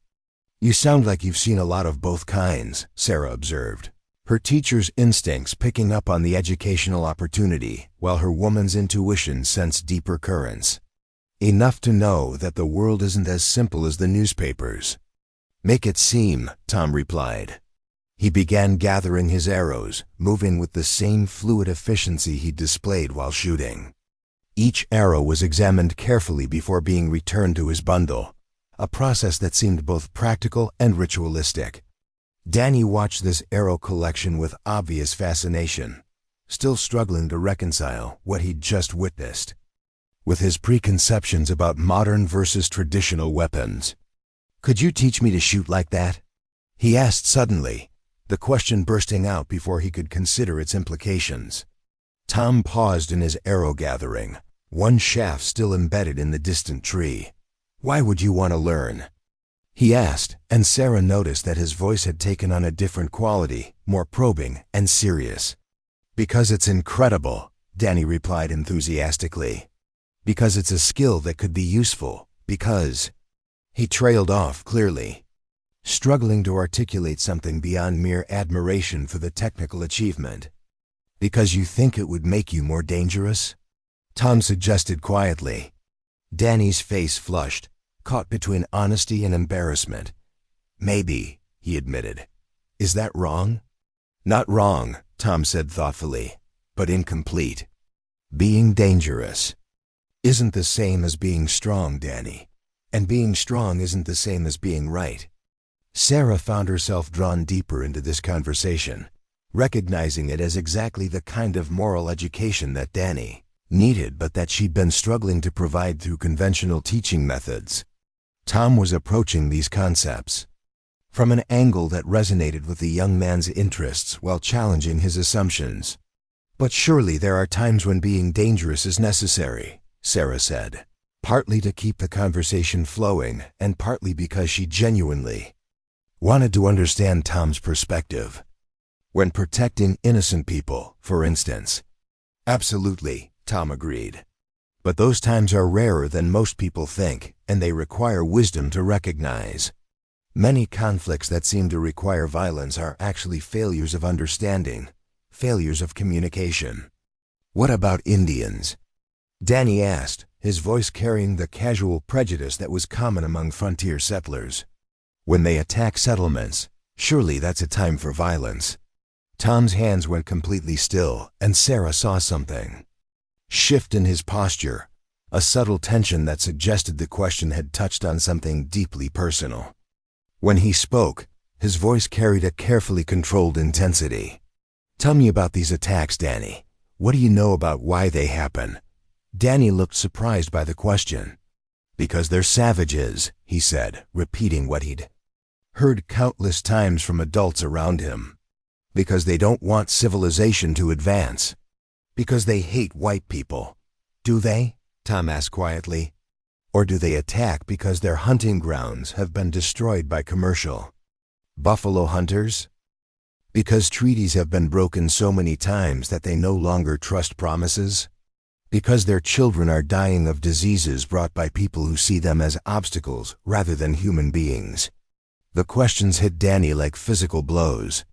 You sound like you've seen a lot of both kinds, Sarah observed, her teacher's instincts picking up on the educational opportunity, while her woman's intuition sensed deeper currents. Enough to know that the world isn't as simple as the newspapers make it seem, Tom replied. He began gathering his arrows, moving with the same fluid efficiency he displayed while shooting. Each arrow was examined carefully before being returned to his bundle, a process that seemed both practical and ritualistic. Danny watched this arrow collection with obvious fascination, still struggling to reconcile what he'd just witnessed with his preconceptions about modern versus traditional weapons. Could you teach me to shoot like that? He asked suddenly, the question bursting out before he could consider its implications. Tom paused in his arrow gathering, one shaft still embedded in the distant tree. Why would you want to learn? He asked, and Sarah noticed that his voice had taken on a different quality, more probing and serious. Because it's incredible, Danny replied enthusiastically. Because it's a skill that could be useful. Because... He trailed off clearly, struggling to articulate something beyond mere admiration for the technical achievement. Because you think it would make you more dangerous? Tom suggested quietly. Danny's face flushed, caught between honesty and embarrassment. Maybe, he admitted. Is that wrong? Not wrong, Tom said thoughtfully, but incomplete. Being dangerous isn't the same as being strong, Danny. And being strong isn't the same as being right. Sarah found herself drawn deeper into this conversation, recognizing it as exactly the kind of moral education that Danny needed but that she'd been struggling to provide through conventional teaching methods. Tom was approaching these concepts from an angle that resonated with the young man's interests while challenging his assumptions. But surely there are times when being dangerous is necessary, Sarah said, partly to keep the conversation flowing and partly because she genuinely wanted to understand Tom's perspective. When protecting innocent people, for instance. Absolutely, Tom agreed. But those times are rarer than most people think, and they require wisdom to recognize. Many conflicts that seem to require violence are actually failures of understanding, failures of communication. What about Indians? Danny asked, his voice carrying the casual prejudice that was common among frontier settlers. When they attack settlements, surely that's a time for violence. Tom's hands went completely still, and Sarah saw something shift in his posture, a subtle tension that suggested the question had touched on something deeply personal. When he spoke, his voice carried a carefully controlled intensity. Tell me about these attacks, Danny. What do you know about why they happen? Danny looked surprised by the question. Because they're savages, he said, repeating what he'd heard countless times from adults around him. Because they don't want civilization to advance. Because they hate white people. Do they? Tom asked quietly. Or do they attack because their hunting grounds have been destroyed by commercial buffalo hunters? Because treaties have been broken so many times that they no longer trust promises? Because their children are dying of diseases brought by people who see them as obstacles rather than human beings? The questions hit Danny like physical blows,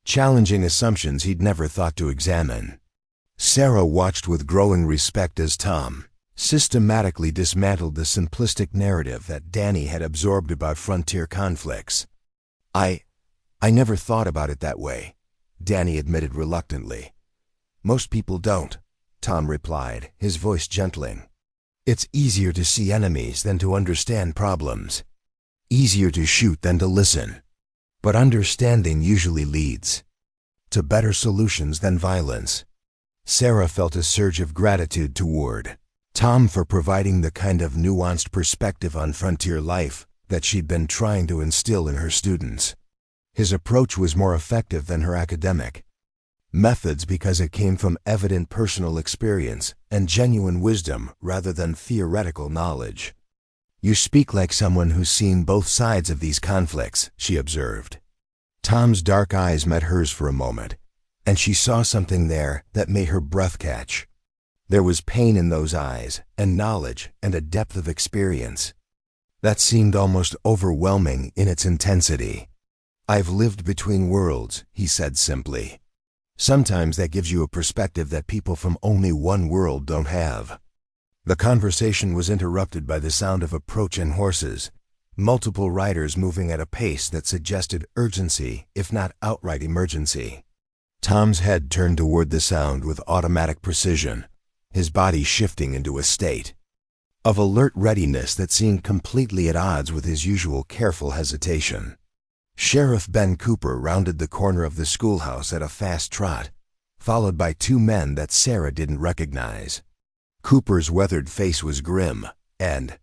challenging assumptions he'd never thought to examine. Sarah watched with growing respect as Tom systematically dismantled the simplistic narrative that Danny had absorbed about frontier conflicts. I never thought about it that way, Danny admitted reluctantly. Most people don't, Tom replied, his voice gentling. It's easier to see enemies than to understand problems. Easier to shoot than to listen. But understanding usually leads to better solutions than violence. Sarah felt a surge of gratitude toward Tom for providing the kind of nuanced perspective on frontier life that she'd been trying to instill in her students. His approach was more effective than her academic methods because it came from evident personal experience and genuine wisdom rather than theoretical knowledge. You speak like someone who's seen both sides of these conflicts, she observed. Tom's dark eyes met hers for a moment, and she saw something there that made her breath catch. There was pain in those eyes, and knowledge, and a depth of experience that seemed almost overwhelming in its intensity. I've lived between worlds, he said simply. Sometimes that gives you a perspective that people from only one world don't have. The conversation was interrupted by the sound of approaching horses, multiple riders moving at a pace that suggested urgency, if not outright emergency. Tom's head turned toward the sound with automatic precision, his body shifting into a state of alert readiness that seemed completely at odds with his usual careful hesitation. Sheriff Ben Cooper rounded the corner of the schoolhouse at a fast trot, followed by two men that Sarah didn't recognize. Cooper's weathered face was grim, and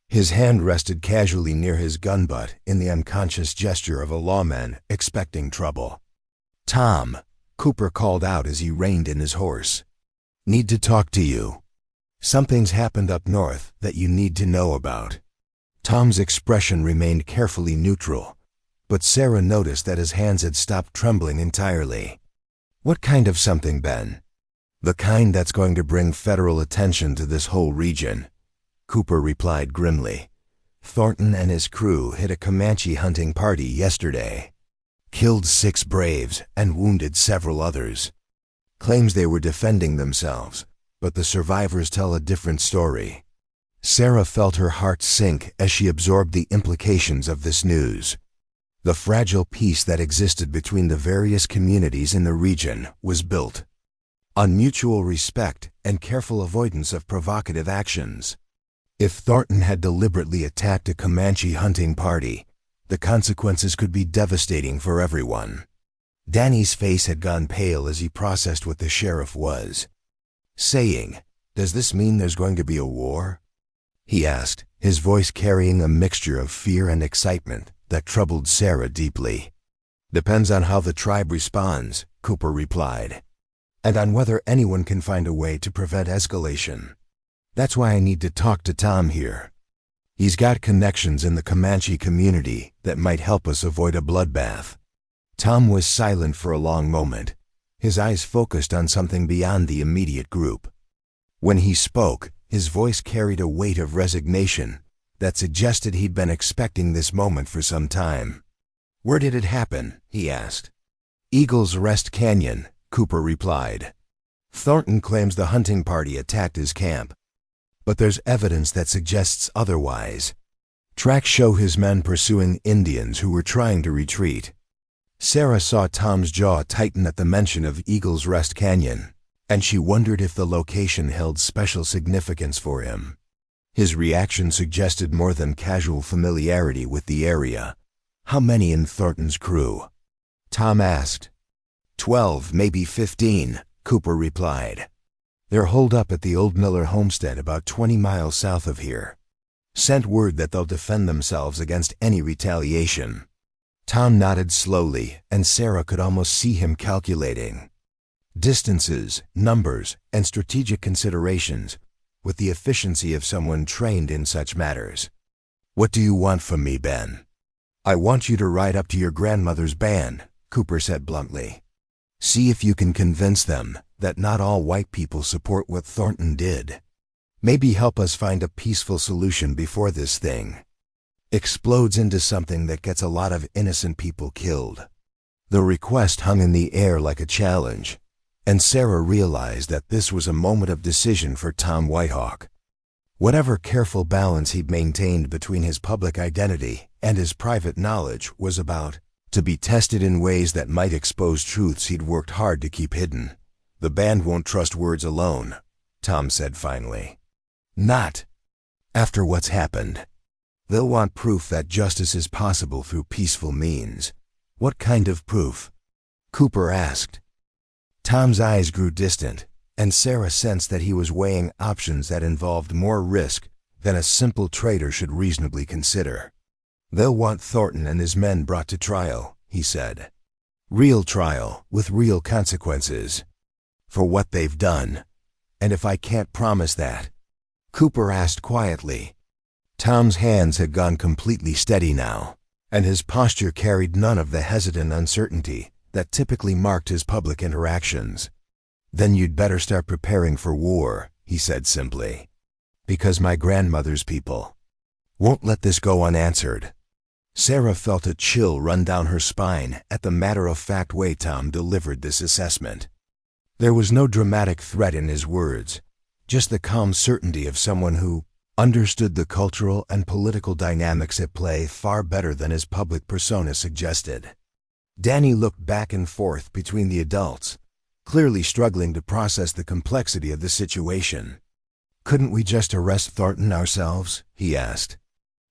his hand rested casually near his gun butt in the unconscious gesture of a lawman expecting trouble. Tom, Cooper called out as he reined in his horse. Need to talk to you. Something's happened up north that you need to know about. Tom's expression remained carefully neutral, but Sarah noticed that his hands had stopped trembling entirely. What kind of something, Ben? The kind that's going to bring federal attention to this whole region, Cooper replied grimly. Thornton and his crew hit a Comanche hunting party yesterday. Killed 6 braves and wounded several others. Claims they were defending themselves, but the survivors tell a different story. Sarah felt her heart sink as she absorbed the implications of this news. The fragile peace that existed between the various communities in the region was built on mutual respect and careful avoidance of provocative actions. If Thornton had deliberately attacked a Comanche hunting party, the consequences could be devastating for everyone. Danny's face had gone pale as he processed what the sheriff was saying. Does this mean there's going to be a war? He asked, his voice carrying a mixture of fear and excitement that troubled Sarah deeply. Depends on how the tribe responds, Cooper replied, and on whether anyone can find a way to prevent escalation. That's why I need to talk to Tom here. He's got connections in the Comanche community that might help us avoid a bloodbath." Tom was silent for a long moment, his eyes focused on something beyond the immediate group. When he spoke, his voice carried a weight of resignation that suggested he'd been expecting this moment for some time. "Where did it happen?" he asked. "Eagle's Rest Canyon," Cooper replied. "Thornton claims the hunting party attacked his camp, but there's evidence that suggests otherwise. Tracks show his men pursuing Indians who were trying to retreat." Sarah saw Tom's jaw tighten at the mention of Eagle's Rest Canyon, and she wondered if the location held special significance for him. His reaction suggested more than casual familiarity with the area. "How many in Thornton's crew?" Tom asked. 12, maybe 15, Cooper replied. "They're holed up at the old Miller homestead about 20 miles south of here. Sent word that they'll defend themselves against any retaliation." Tom nodded slowly, and Sarah could almost see him calculating distances, numbers, and strategic considerations with the efficiency of someone trained in such matters. "What do you want from me, Ben?" "I want you to ride up to your grandmother's band," Cooper said bluntly. "See if you can convince them that not all white people support what Thornton did. Maybe help us find a peaceful solution before this thing explodes into something that gets a lot of innocent people killed." The request hung in the air like a challenge, and Sarah realized that this was a moment of decision for Tom Whitehawk. Whatever careful balance he'd maintained between his public identity and his private knowledge was about to be tested in ways that might expose truths he'd worked hard to keep hidden. "The band won't trust words alone," Tom said finally. "Not after what's happened. They'll want proof that justice is possible through peaceful means." "What kind of proof?" Cooper asked. Tom's eyes grew distant, and Sarah sensed that he was weighing options that involved more risk than a simple traitor should reasonably consider. "They'll want Thornton and his men brought to trial," he said. "Real trial, with real consequences for what they've done. And if I can't promise that?" Cooper asked quietly. Tom's hands had gone completely steady now, and his posture carried none of the hesitant uncertainty that typically marked his public interactions. "Then you'd better start preparing for war," he said simply. "Because my grandmother's people won't let this go unanswered." Sarah felt a chill run down her spine at the matter-of-fact way Tom delivered this assessment. There was no dramatic threat in his words, just the calm certainty of someone who understood the cultural and political dynamics at play far better than his public persona suggested. Danny looked back and forth between the adults, clearly struggling to process the complexity of the situation. "Couldn't we just arrest Thornton ourselves?" he asked.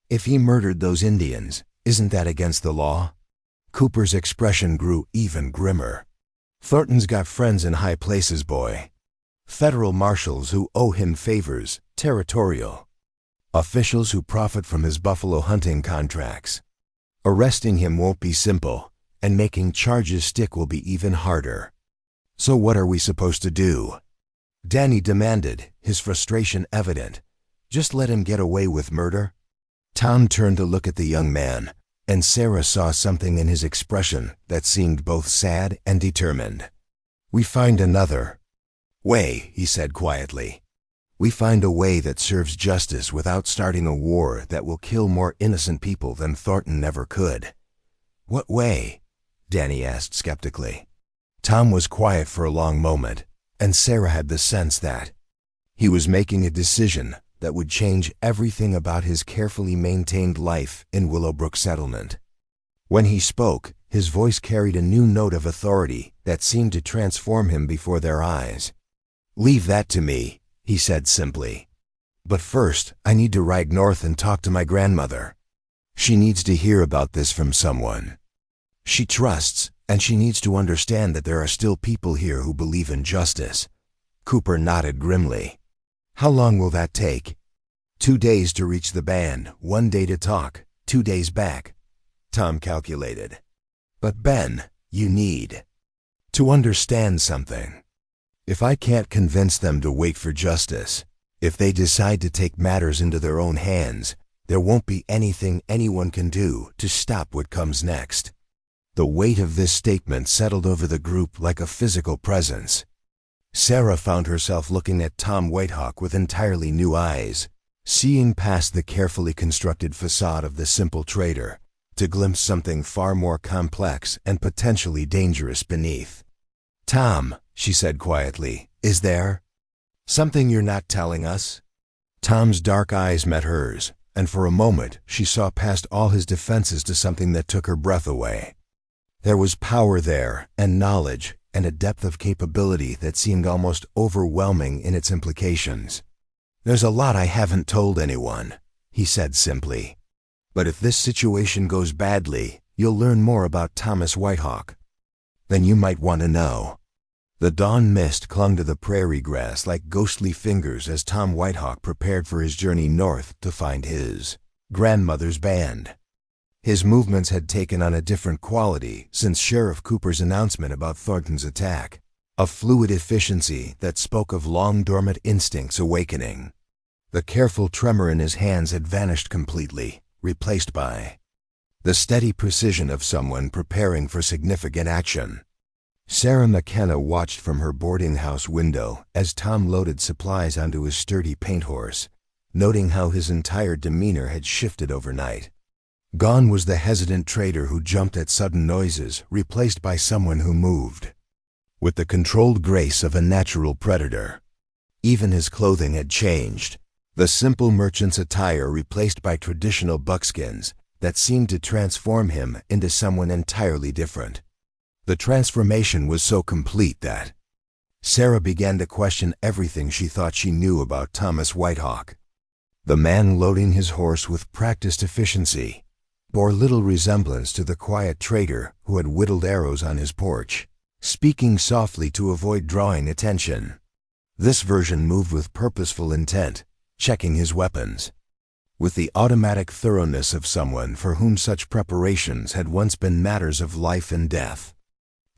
"If he murdered those Indians, isn't that against the law?" Cooper's expression grew even grimmer. "Thornton's got friends in high places, boy. Federal marshals who owe him favors, territorial officials who profit from his buffalo hunting contracts. Arresting him won't be simple, and making charges stick will be even harder. So what are we supposed to do?" Danny demanded, his frustration evident. "Just let him get away with murder?" Tom turned to look at the young man, and Sarah saw something in his expression that seemed both sad and determined. "We find another way," he said quietly. "We find a way that serves justice without starting a war that will kill more innocent people than Thornton ever could." "What way?" Danny asked skeptically. Tom was quiet for a long moment, and Sarah had the sense that he was making a decision that would change everything about his carefully maintained life in Willowbrook Settlement. When he spoke, his voice carried a new note of authority that seemed to transform him before their eyes. "Leave that to me," he said simply. "But first, I need to ride north and talk to my grandmother. She needs to hear about this from someone she trusts, and she needs to understand that there are still people here who believe in justice." Cooper nodded grimly. "How long will that take?" 2 days to reach the band, 1 day to talk, 2 days back," Tom calculated. "But Ben, you need to understand something. If I can't convince them to wait for justice, If they decide to take matters into their own hands, there won't be anything anyone can do to stop what comes next. The weight of this statement settled over the group like a physical presence. Sarah found herself looking at Tom Whitehawk with entirely new eyes, seeing past the carefully constructed facade of the simple trader to glimpse something far more complex and potentially dangerous beneath. "Tom," she said quietly, "is there something you're not telling us?" Tom's dark eyes met hers, and for a moment she saw past all his defenses to something that took her breath away. There was power there, and knowledge, and a depth of capability that seemed almost overwhelming in its implications. "There's a lot I haven't told anyone," he said simply. "But if this situation goes badly, you'll learn more about Thomas Whitehawk. Then you might want to know." The dawn mist clung to the prairie grass like ghostly fingers as Tom Whitehawk prepared for his journey north to find his grandmother's band. His movements had taken on a different quality since Sheriff Cooper's announcement about Thornton's attack, a fluid efficiency that spoke of long-dormant instincts awakening. The careful tremor in his hands had vanished completely, replaced by the steady precision of someone preparing for significant action. Sarah McKenna watched from her boarding house window as Tom loaded supplies onto his sturdy paint horse, noting how his entire demeanor had shifted overnight. Gone was the hesitant trader who jumped at sudden noises, replaced by someone who moved with the controlled grace of a natural predator. Even his clothing had changed, the simple merchant's attire replaced by traditional buckskins that seemed to transform him into someone entirely different. The transformation was so complete that Sarah began to question everything she thought she knew about Thomas Whitehawk. The man loading his horse with practiced efficiency bore little resemblance to the quiet trader who had whittled arrows on his porch, speaking softly to avoid drawing attention. This version moved with purposeful intent, checking his weapons with the automatic thoroughness of someone for whom such preparations had once been matters of life and death.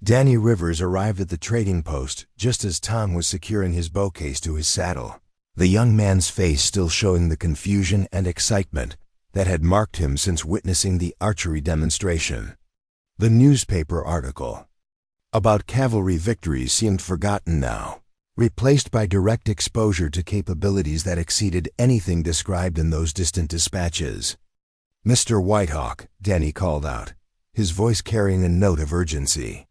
Danny Rivers arrived at the trading post just as Tom was securing his bow case to his saddle, the young man's face still showing the confusion and excitement that had marked him since witnessing the archery demonstration. The newspaper article about cavalry victories seemed forgotten now, replaced by direct exposure to capabilities that exceeded anything described in those distant dispatches. "Mr. Whitehawk," Danny called out, his voice carrying a note of urgency.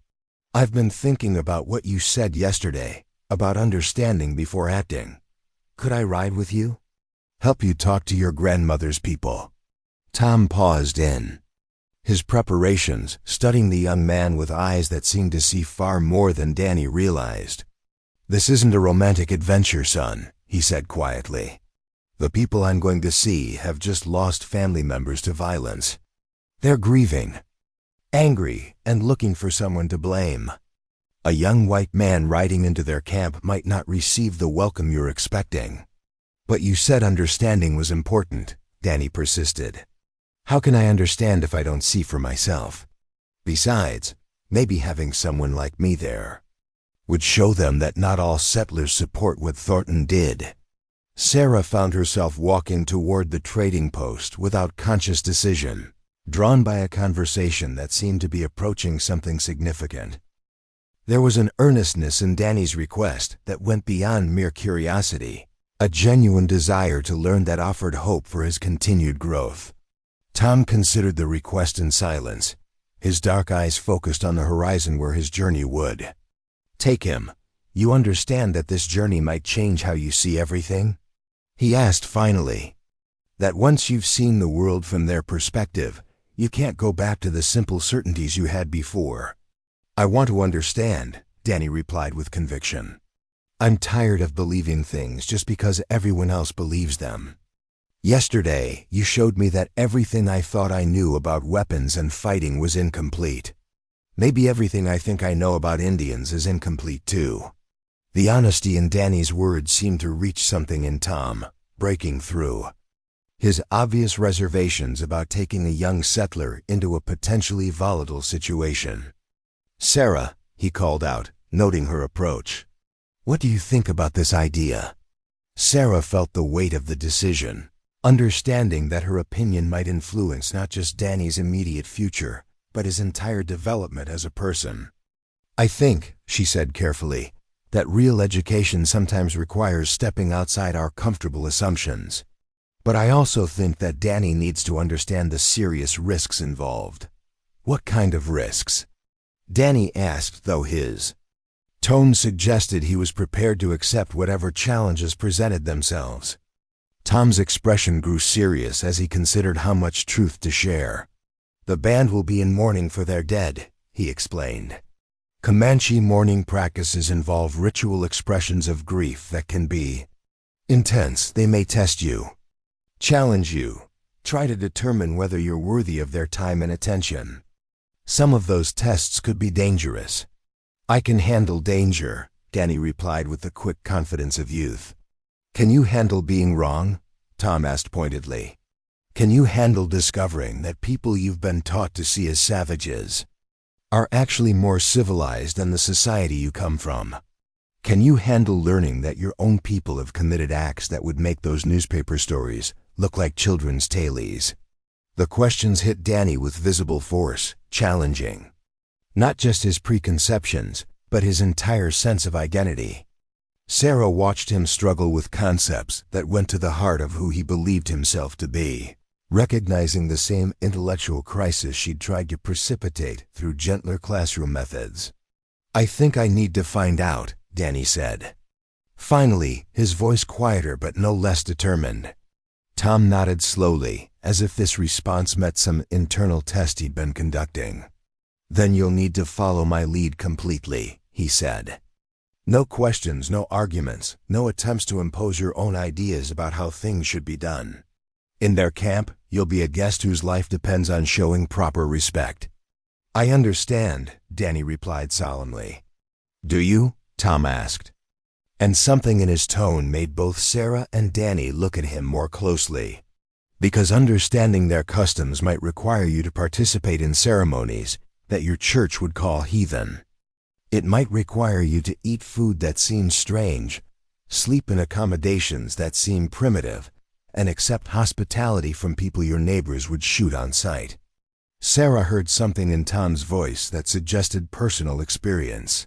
"I've been thinking about what you said yesterday, about understanding before acting. Could I ride with you? Help you talk to your grandmother's people?" Tom paused in his preparations, studying the young man with eyes that seemed to see far more than Danny realized. "This isn't a romantic adventure, son," he said quietly. "The people I'm going to see have just lost family members to violence. They're grieving, angry, and looking for someone to blame. A young white man riding into their camp might not receive the welcome you're expecting." "But you said understanding was important," Danny persisted. "How can I understand if I don't see for myself? Besides, maybe having someone like me there would show them that not all settlers support what Thornton did." Sarah found herself walking toward the trading post without conscious decision, drawn by a conversation that seemed to be approaching something significant. There was an earnestness in Danny's request that went beyond mere curiosity, a genuine desire to learn that offered hope for his continued growth. Tom considered the request in silence, his dark eyes focused on the horizon where his journey would take him. "You understand that this journey might change how you see everything?" he asked finally. "That once you've seen the world from their perspective, you can't go back to the simple certainties you had before." "I want to understand," Danny replied with conviction. "I'm tired of believing things just because everyone else believes them. Yesterday, you showed me that everything I thought I knew about weapons and fighting was incomplete. Maybe everything I think I know about Indians is incomplete too." The honesty in Danny's words seemed to reach something in Tom, breaking through his obvious reservations about taking a young settler into a potentially volatile situation. "Sarah," he called out, noting her approach, "what do you think about this idea?" Sarah felt the weight of the decision, understanding that her opinion might influence not just Danny's immediate future, but his entire development as a person. "I think," she said carefully, "that real education sometimes requires stepping outside our comfortable assumptions. But I also think that Danny needs to understand the serious risks involved." "What kind of risks?" Danny asked, though his tone suggested he was prepared to accept whatever challenges presented themselves. Tom's expression grew serious as he considered how much truth to share. "The band will be in mourning for their dead," he explained. "Comanche mourning practices involve ritual expressions of grief that can be intense. They may test you, challenge you, try to determine whether you're worthy of their time and attention. Some of those tests could be dangerous." "I can handle danger," Danny replied with the quick confidence of youth. "Can you handle being wrong?" Tom asked pointedly. "Can you handle discovering that people you've been taught to see as savages are actually more civilized than the society you come from? Can you handle learning that your own people have committed acts that would make those newspaper stories look like children's tales?" The questions hit Danny with visible force, challenging not just his preconceptions, but his entire sense of identity. Sarah watched him struggle with concepts that went to the heart of who he believed himself to be, recognizing the same intellectual crisis she'd tried to precipitate through gentler classroom methods. "I think I need to find out," Danny said. Finally, his voice quieter but no less determined. Tom nodded slowly, as if this response met some internal test he'd been conducting. "Then you'll need to follow my lead completely," he said. "No questions, no arguments, no attempts to impose your own ideas about how things should be done. In their camp, you'll be a guest whose life depends on showing proper respect." "I understand," Danny replied solemnly. "Do you?" Tom asked. And something in his tone made both Sarah and Danny look at him more closely. "Because understanding their customs might require you to participate in ceremonies that your church would call heathen. It might require you to eat food that seems strange, sleep in accommodations that seem primitive, and accept hospitality from people your neighbors would shoot on sight." Sarah heard something in Tom's voice that suggested personal experience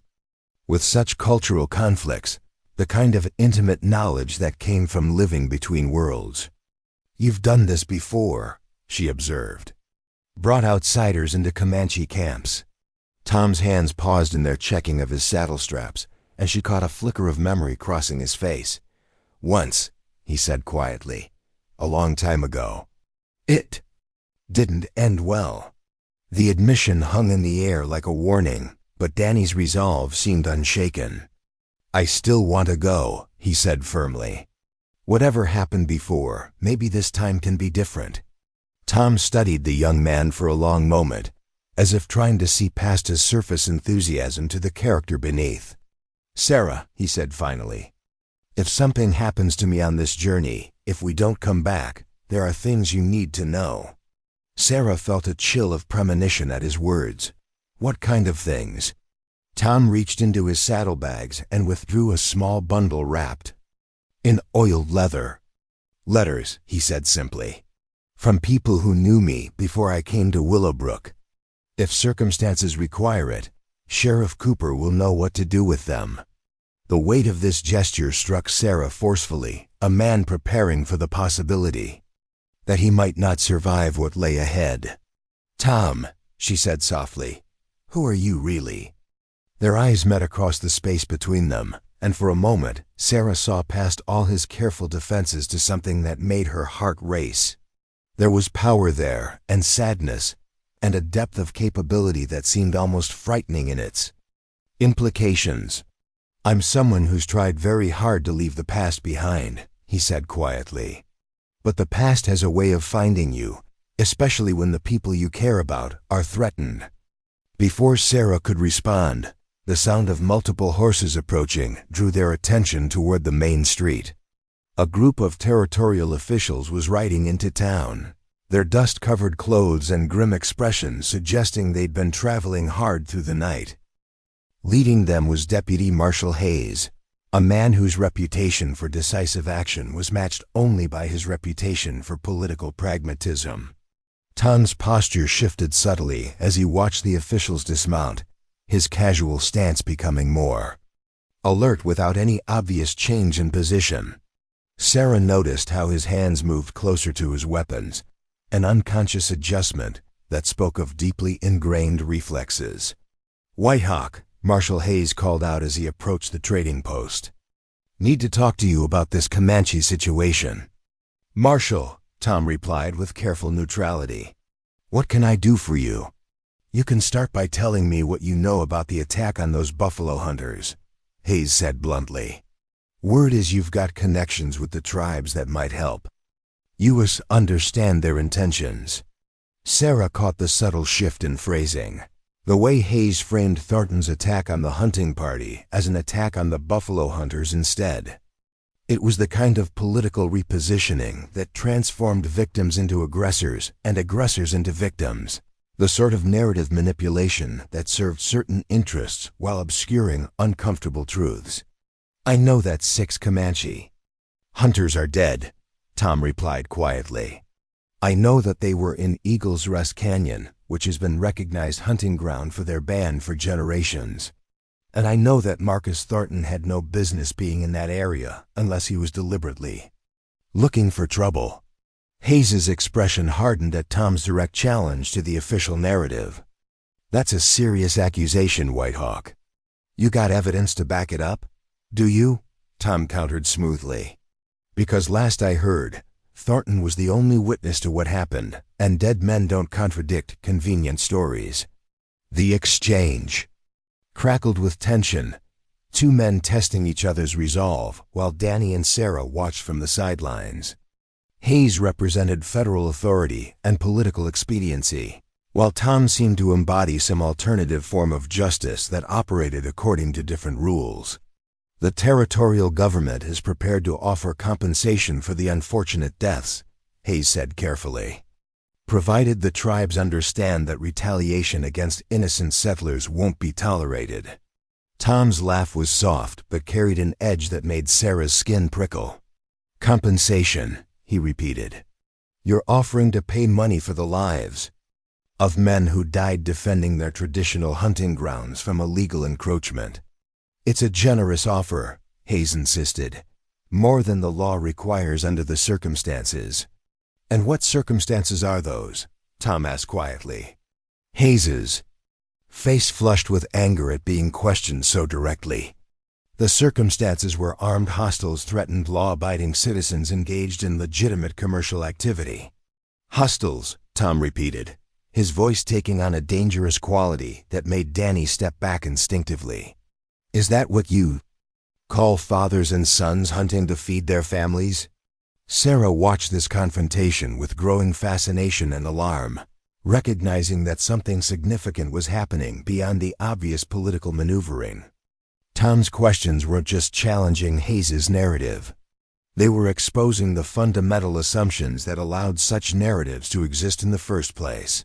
with such cultural conflicts, the kind of intimate knowledge that came from living between worlds. "You've done this before," she observed. "Brought outsiders into Comanche camps." Tom's hands paused in their checking of his saddle straps, and she caught a flicker of memory crossing his face. "Once," he said quietly, "a long time ago. It didn't end well." The admission hung in the air like a warning, but Danny's resolve seemed unshaken. "I still want to go," he said firmly. "Whatever happened before, maybe this time can be different." Tom studied the young man for a long moment, as if trying to see past his surface enthusiasm to the character beneath. "Sarah," he said finally, "if something happens to me on this journey, if we don't come back, there are things you need to know." Sarah felt a chill of premonition at his words. "What kind of things?" Tom reached into his saddlebags and withdrew a small bundle wrapped in oiled leather. "Letters," he said simply, "from people who knew me before I came to Willowbrook. If circumstances require it, Sheriff Cooper will know what to do with them." The weight of this gesture struck Sarah forcefully, a man preparing for the possibility that he might not survive what lay ahead. "Tom," she said softly, "who are you really?" Their eyes met across the space between them, and for a moment, Sarah saw past all his careful defenses to something that made her heart race. There was power there, and sadness, and a depth of capability that seemed almost frightening in its implications. "I'm someone who's tried very hard to leave the past behind," he said quietly. "But the past has a way of finding you, especially when the people you care about are threatened." Before Sarah could respond, the sound of multiple horses approaching drew their attention toward the main street. A group of territorial officials was riding into town, their dust-covered clothes and grim expressions suggesting they'd been traveling hard through the night. Leading them was Deputy Marshal Hayes, A man whose reputation for decisive action was matched only by his reputation for political pragmatism. Tom's posture shifted subtly as he watched the officials dismount, his casual stance becoming more alert without any obvious change in position. Sarah noticed how his hands moved closer to his weapons, an unconscious adjustment that spoke of deeply ingrained reflexes. "Whitehawk," Marshal Hayes called out as he approached the trading post. "Need to talk to you about this Comanche situation." "Marshal," Tom replied with careful neutrality. "What can I do for you?" "You can start by telling me what you know about the attack on those buffalo hunters," Hayes said bluntly. "Word is you've got connections with the tribes that might help. You understand their intentions." Sarah caught the subtle shift in phrasing. The way Hayes framed Thornton's attack on the hunting party as an attack on the buffalo hunters instead. It was the kind of political repositioning that transformed victims into aggressors and aggressors into victims. The sort of narrative manipulation that served certain interests while obscuring uncomfortable truths. "I know that 6 Comanche hunters are dead," Tom replied quietly. "I know that they were in Eagle's Rest Canyon, which has been recognized hunting ground for their band for generations. And I know that Marcus Thornton had no business being in that area unless he was deliberately looking for trouble." Hayes's expression hardened at Tom's direct challenge to the official narrative. "That's a serious accusation, Whitehawk. You got evidence to back it up, do you?" Tom countered smoothly. "Because last I heard, Thornton was the only witness to what happened, and dead men don't contradict convenient stories." The exchange crackled with tension, 2 men testing each other's resolve while Danny and Sarah watched from the sidelines. Hayes represented federal authority and political expediency, while Tom seemed to embody some alternative form of justice that operated according to different rules. "The territorial government is prepared to offer compensation for the unfortunate deaths," Hayes said carefully, "provided the tribes understand that retaliation against innocent settlers won't be tolerated." Tom's laugh was soft but carried an edge that made Sarah's skin prickle. "Compensation," he repeated. "You're offering to pay money for the lives of men who died defending their traditional hunting grounds from illegal encroachment." "It's a generous offer," Hayes insisted. "More than the law requires under the circumstances." "And what circumstances are those?" Tom asked quietly. Hayes's face flushed with anger at being questioned so directly. "The circumstances where armed hostiles threatened law-abiding citizens engaged in legitimate commercial activity." "Hostiles," Tom repeated, his voice taking on a dangerous quality that made Danny step back instinctively. "Is that what you call fathers and sons hunting to feed their families?" Sarah watched this confrontation with growing fascination and alarm, recognizing that something significant was happening beyond the obvious political maneuvering. Tom's questions weren't just challenging Hayes's narrative. They were exposing the fundamental assumptions that allowed such narratives to exist in the first place.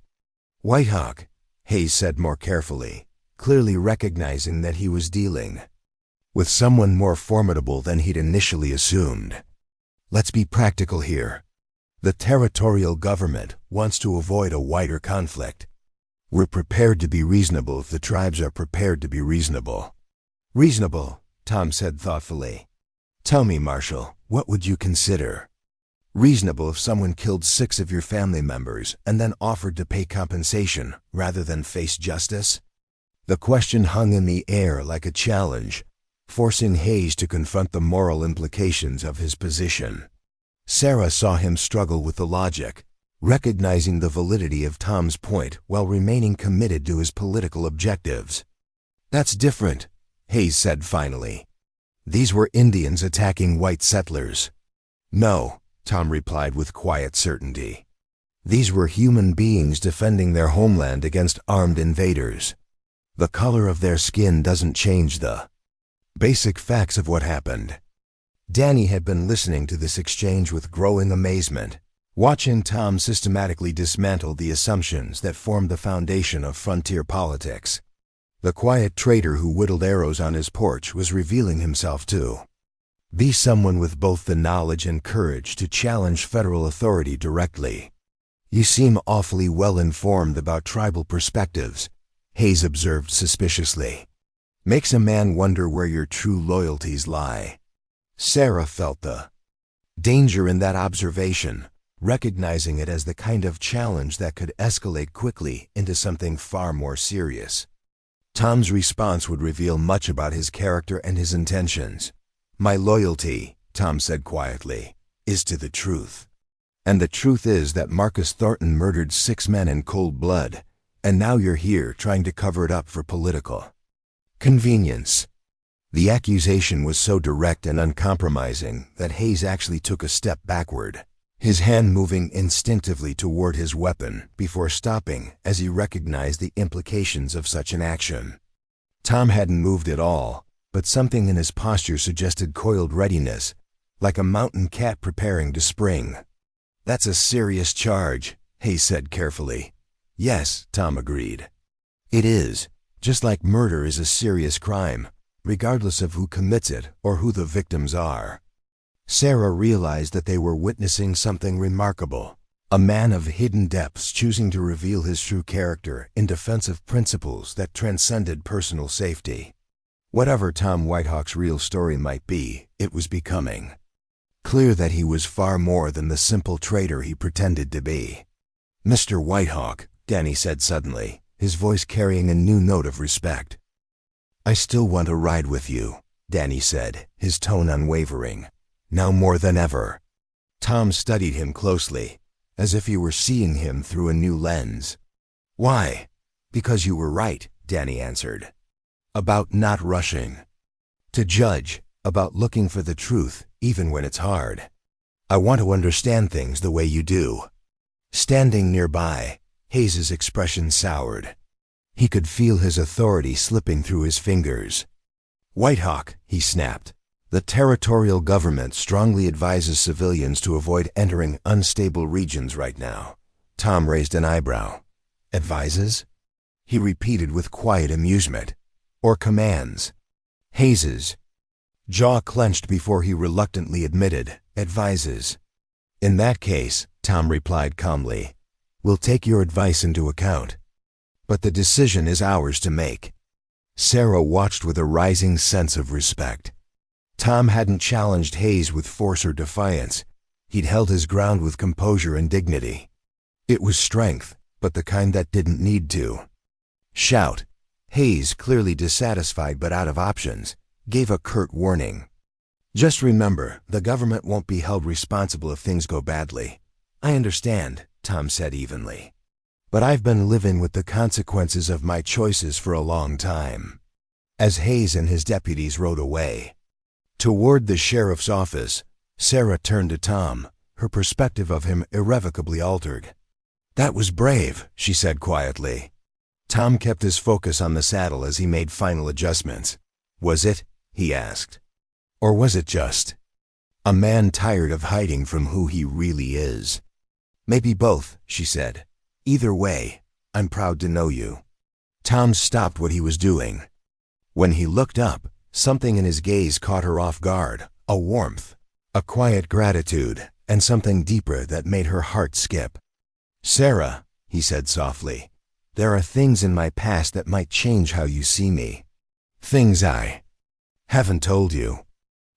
"Whitehawk," Hayes said more carefully, clearly recognizing that he was dealing with someone more formidable than he'd initially assumed. "Let's be practical here. The territorial government wants to avoid a wider conflict. We're prepared to be reasonable if the tribes are prepared to be reasonable." "Reasonable," Tom said thoughtfully. "Tell me, Marshal, what would you consider reasonable if someone killed 6 of your family members and then offered to pay compensation rather than face justice?" The question hung in the air like a challenge, forcing Hayes to confront the moral implications of his position. Sarah saw him struggle with the logic, recognizing the validity of Tom's point while remaining committed to his political objectives. "That's different," Hayes said finally. "These were Indians attacking white settlers." "No," Tom replied with quiet certainty. "These were human beings defending their homeland against armed invaders. The color of their skin doesn't change the basic facts of what happened." Danny had been listening to this exchange with growing amazement, watching Tom systematically dismantle the assumptions that formed the foundation of frontier politics. The quiet trader who whittled arrows on his porch was revealing himself too. Be someone with both the knowledge and courage to challenge federal authority directly. You seem awfully well informed about tribal perspectives, Hayes observed suspiciously. Makes a man wonder where your true loyalties lie. Sarah felt the danger in that observation, recognizing it as the kind of challenge that could escalate quickly into something far more serious. Tom's response would reveal much about his character and his intentions. My loyalty, Tom said quietly, is to the truth. And the truth is that Marcus Thornton murdered 6 men in cold blood, and now you're here trying to cover it up for political convenience. The accusation was so direct and uncompromising that Hayes actually took a step backward, his hand moving instinctively toward his weapon before stopping as he recognized the implications of such an action. Tom hadn't moved at all, but something in his posture suggested coiled readiness, like a mountain cat preparing to spring. That's a serious charge, Hayes said carefully. Yes, Tom agreed. It is, just like murder is a serious crime, regardless of who commits it or who the victims are. Sarah realized that they were witnessing something remarkable, a man of hidden depths choosing to reveal his true character in defense of principles that transcended personal safety. Whatever Tom Whitehawk's real story might be, it was becoming clear that he was far more than the simple trader he pretended to be. Mr. Whitehawk, Danny said suddenly, his voice carrying a new note of respect. I still want to ride with you, Danny said, his tone unwavering. Now more than ever. Tom studied him closely, as if he were seeing him through a new lens. Why? Because you were right, Danny answered. About not rushing. To judge, about looking for the truth, even when it's hard. I want to understand things the way you do. Standing nearby, Hayes's expression soured. He could feel his authority slipping through his fingers. Whitehawk, he snapped. The territorial government strongly advises civilians to avoid entering unstable regions right now. Tom raised an eyebrow. Advises? He repeated with quiet amusement. Or commands. Hayes's jaw clenched before he reluctantly admitted, advises. In that case, Tom replied calmly, we'll take your advice into account. But the decision is ours to make. Sarah watched with a rising sense of respect. Tom hadn't challenged Hayes with force or defiance. He'd held his ground with composure and dignity. It was strength, but the kind that didn't need to shout. Hayes, clearly dissatisfied but out of options, gave a curt warning. Just remember, the government won't be held responsible if things go badly. I understand, Tom said evenly. But I've been living with the consequences of my choices for a long time. As Hayes and his deputies rode away toward the sheriff's office, Sarah turned to Tom, her perspective of him irrevocably altered. That was brave, she said quietly. Tom kept his focus on the saddle as he made final adjustments. Was it? He asked. Or was it just a man tired of hiding from who he really is? Maybe both, she said. Either way, I'm proud to know you. Tom stopped what he was doing. When he looked up, something in his gaze caught her off guard, a warmth, a quiet gratitude, and something deeper that made her heart skip. Sarah, he said softly, there are things in my past that might change how you see me. Things I haven't told you.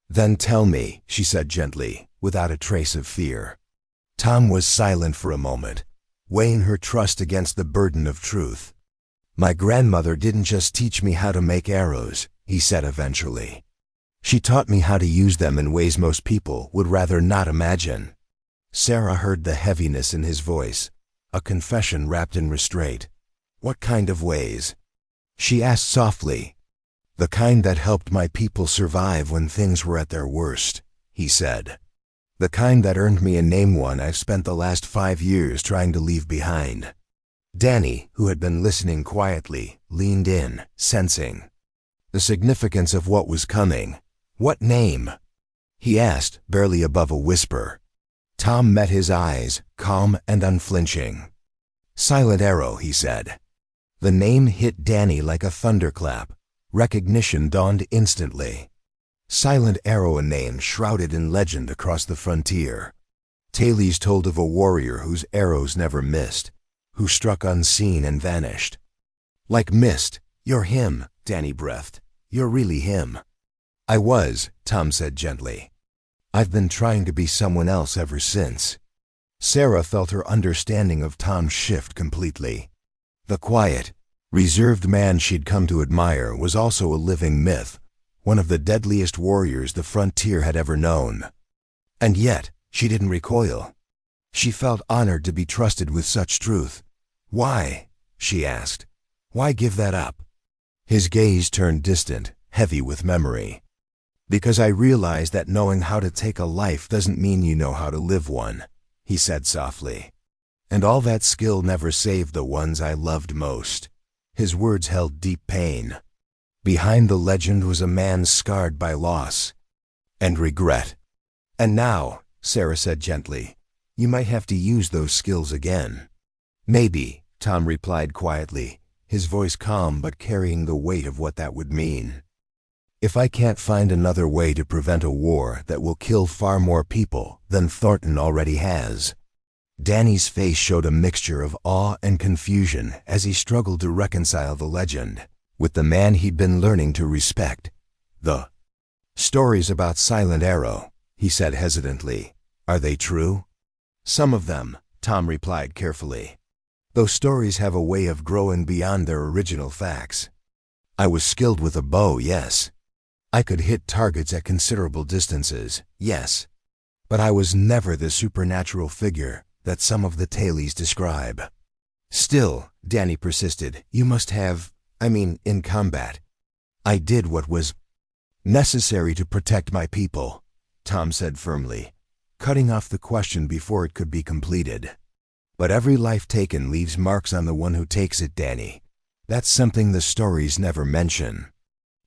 Then tell me, she said gently, without a trace of fear. Tom was silent for a moment, weighing her trust against the burden of truth. My grandmother didn't just teach me how to make arrows, he said eventually. She taught me how to use them in ways most people would rather not imagine. Sarah heard the heaviness in his voice, a confession wrapped in restraint. What kind of ways? She asked softly. The kind that helped my people survive when things were at their worst, he said. The kind that earned me a name one I've spent the last 5 years trying to leave behind. Danny, who had been listening quietly, leaned in, sensing the significance of what was coming. What name? He asked, barely above a whisper. Tom met his eyes, calm and unflinching. Silent Arrow, he said. The name hit Danny like a thunderclap. Recognition dawned instantly. Silent Arrow, a name shrouded in legend across the frontier. Tales told of a warrior whose arrows never missed, who struck unseen and vanished. Like mist. You're him, Danny breathed. You're really him. I was, Tom said gently. I've been trying to be someone else ever since. Sarah felt her understanding of Tom shift completely. The quiet, reserved man she'd come to admire was also a living myth, one of the deadliest warriors the frontier had ever known. And yet, she didn't recoil. She felt honored to be trusted with such truth. Why? She asked. Why give that up? His gaze turned distant, heavy with memory. Because I realize that knowing how to take a life doesn't mean you know how to live one, he said softly. And all that skill never saved the ones I loved most. His words held deep pain. Behind the legend was a man scarred by loss and regret. And now, Sarah said gently, you might have to use those skills again. Maybe, Tom replied quietly, his voice calm but carrying the weight of what that would mean. If I can't find another way to prevent a war that will kill far more people than Thornton already has. Danny's face showed a mixture of awe and confusion as he struggled to reconcile the legend with the man he'd been learning to respect. The stories about Silent Arrow, he said hesitantly, are they true? Some of them, Tom replied carefully. Those stories have a way of growing beyond their original facts. I was skilled with a bow, yes. I could hit targets at considerable distances, yes. But I was never the supernatural figure that some of the tales describe. Still, Danny persisted, you must have, in combat. I did what was necessary to protect my people, Tom said firmly, cutting off the question before it could be completed. But every life taken leaves marks on the one who takes it, Danny. That's something the stories never mention.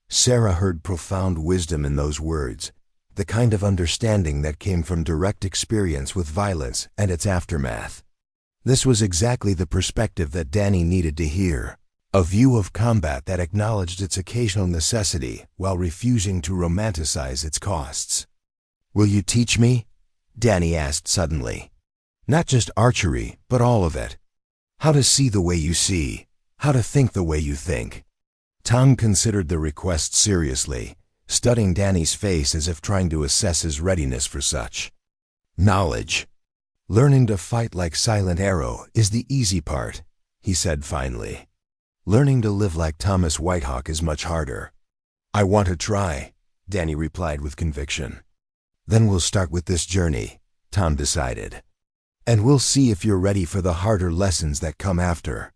Sarah heard profound wisdom in those words, the kind of understanding that came from direct experience with violence and its aftermath. This was exactly the perspective that Danny needed to hear, a view of combat that acknowledged its occasional necessity while refusing to romanticize its costs. Will you teach me? Danny asked suddenly. Not just archery, but all of it. How to see the way you see, how to think the way you think. Tom considered the request seriously, studying Danny's face as if trying to assess his readiness for such knowledge. Learning to fight like Silent Arrow is the easy part, he said finally. Learning to live like Thomas Whitehawk is much harder. I want to try, Danny replied with conviction. Then we'll start with this journey, Tom decided. And we'll see if you're ready for the harder lessons that come after.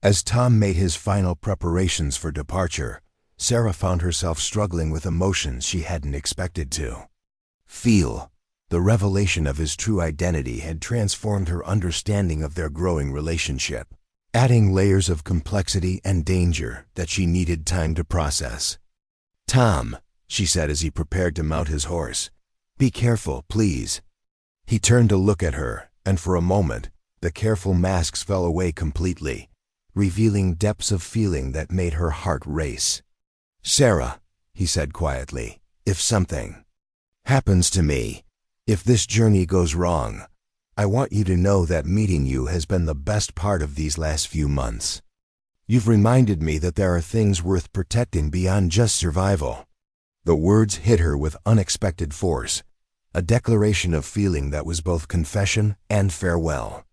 As Tom made his final preparations for departure, Sarah found herself struggling with emotions she hadn't expected to feel. The revelation of his true identity had transformed her understanding of their growing relationship, adding layers of complexity and danger that she needed time to process. Tom, she said as he prepared to mount his horse, be careful, please. He turned to look at her, and for a moment, the careful masks fell away completely, revealing depths of feeling that made her heart race. Sarah, he said quietly, if something happens to me, if this journey goes wrong, I want you to know that meeting you has been the best part of these last few months. You've reminded me that there are things worth protecting beyond just survival. The words hit her with unexpected force, a declaration of feeling that was both confession and farewell.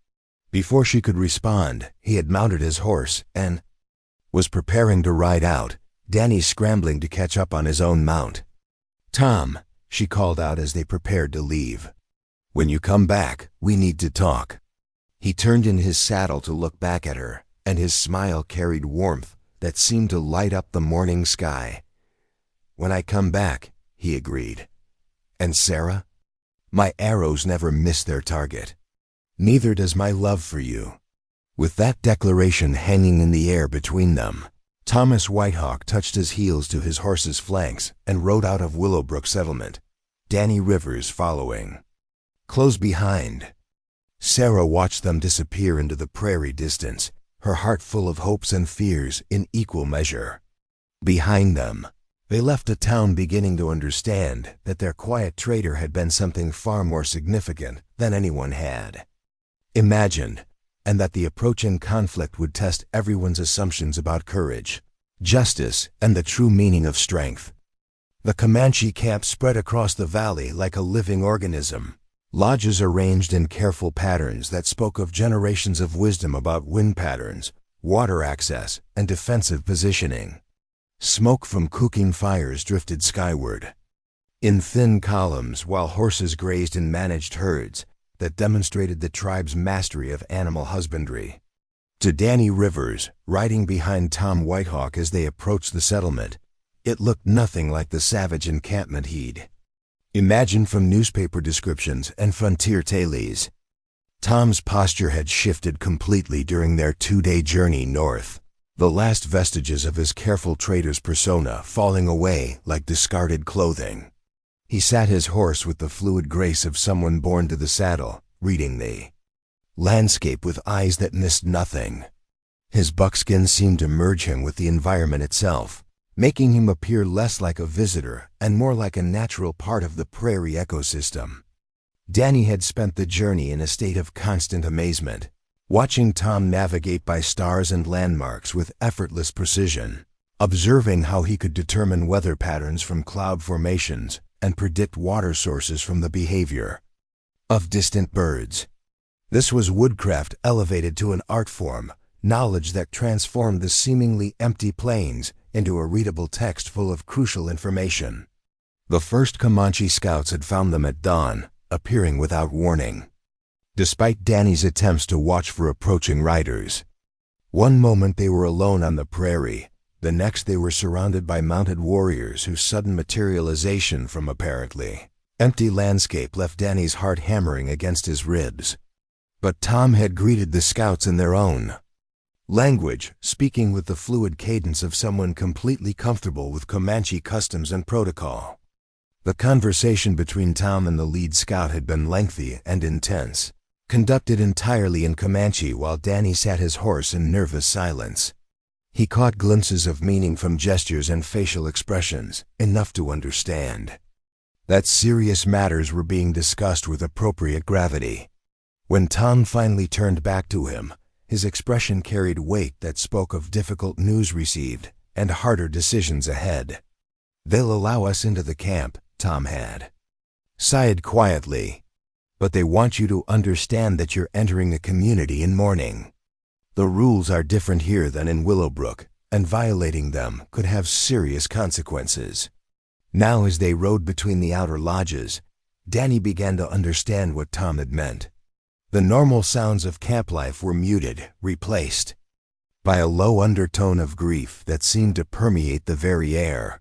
Before she could respond, he had mounted his horse and was preparing to ride out, Danny scrambling to catch up on his own mount. Tom, she called out as they prepared to leave. When you come back, we need to talk. He turned in his saddle to look back at her, and his smile carried warmth that seemed to light up the morning sky. When I come back, he agreed. And Sarah? My arrows never miss their target. Neither does my love for you. With that declaration hanging in the air between them, Thomas Whitehawk touched his heels to his horse's flanks and rode out of Willowbrook Settlement, Danny Rivers following. Close behind, Sarah watched them disappear into the prairie distance, her heart full of hopes and fears in equal measure. Behind them, they left a town beginning to understand that their quiet trader had been something far more significant than anyone had imagined, and that the approaching conflict would test everyone's assumptions about courage, justice, and the true meaning of strength. The Comanche camp spread across the valley like a living organism, lodges arranged in careful patterns that spoke of generations of wisdom about wind patterns, water access, and defensive positioning. Smoke from cooking fires drifted skyward, in thin columns, while horses grazed in managed herds that demonstrated the tribe's mastery of animal husbandry. To Danny Rivers, riding behind Tom Whitehawk as they approached the settlement, it looked nothing like the savage encampment he'd imagined from newspaper descriptions and frontier tales. Tom's posture had shifted completely during their 2-day journey north, the last vestiges of his careful trader's persona falling away like discarded clothing. He sat his horse with the fluid grace of someone born to the saddle, reading the landscape with eyes that missed nothing. His buckskin seemed to merge him with the environment itself, making him appear less like a visitor and more like a natural part of the prairie ecosystem. Danny had spent the journey in a state of constant amazement, watching Tom navigate by stars and landmarks with effortless precision, observing how he could determine weather patterns from cloud formations and predict water sources from the behavior of distant birds. This was woodcraft elevated to an art form, knowledge that transformed the seemingly empty plains into a readable text full of crucial information. The first Comanche scouts had found them at dawn, appearing without warning, despite Danny's attempts to watch for approaching riders. One moment they were alone on the prairie, the next they were surrounded by mounted warriors whose sudden materialization from apparently empty landscape left Danny's heart hammering against his ribs. But Tom had greeted the scouts in their own language, speaking with the fluid cadence of someone completely comfortable with Comanche customs and protocol. The conversation between Tom and the lead scout had been lengthy and intense, conducted entirely in Comanche while Danny sat his horse in nervous silence. He caught glimpses of meaning from gestures and facial expressions, enough to understand that serious matters were being discussed with appropriate gravity. When Tom finally turned back to him, his expression carried weight that spoke of difficult news received and harder decisions ahead. "They'll allow us into the camp," Tom had sighed quietly, "but they want you to understand that you're entering a community in mourning. The rules are different here than in Willowbrook, and violating them could have serious consequences." Now, as they rode between the outer lodges, Danny began to understand what Tom had meant. The normal sounds of camp life were muted, replaced by a low undertone of grief that seemed to permeate the very air.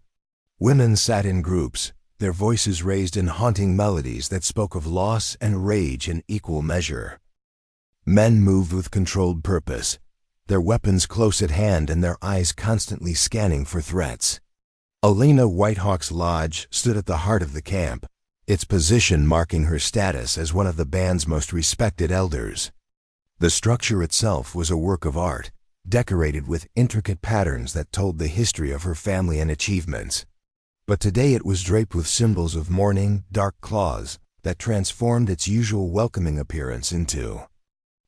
Women sat in groups, their voices raised in haunting melodies that spoke of loss and rage in equal measure. Men moved with controlled purpose, their weapons close at hand and their eyes constantly scanning for threats. Elena Whitehawk's lodge stood at the heart of the camp, its position marking her status as one of the band's most respected elders. The structure itself was a work of art, decorated with intricate patterns that told the history of her family and achievements. But today it was draped with symbols of mourning, dark claws, that transformed its usual welcoming appearance into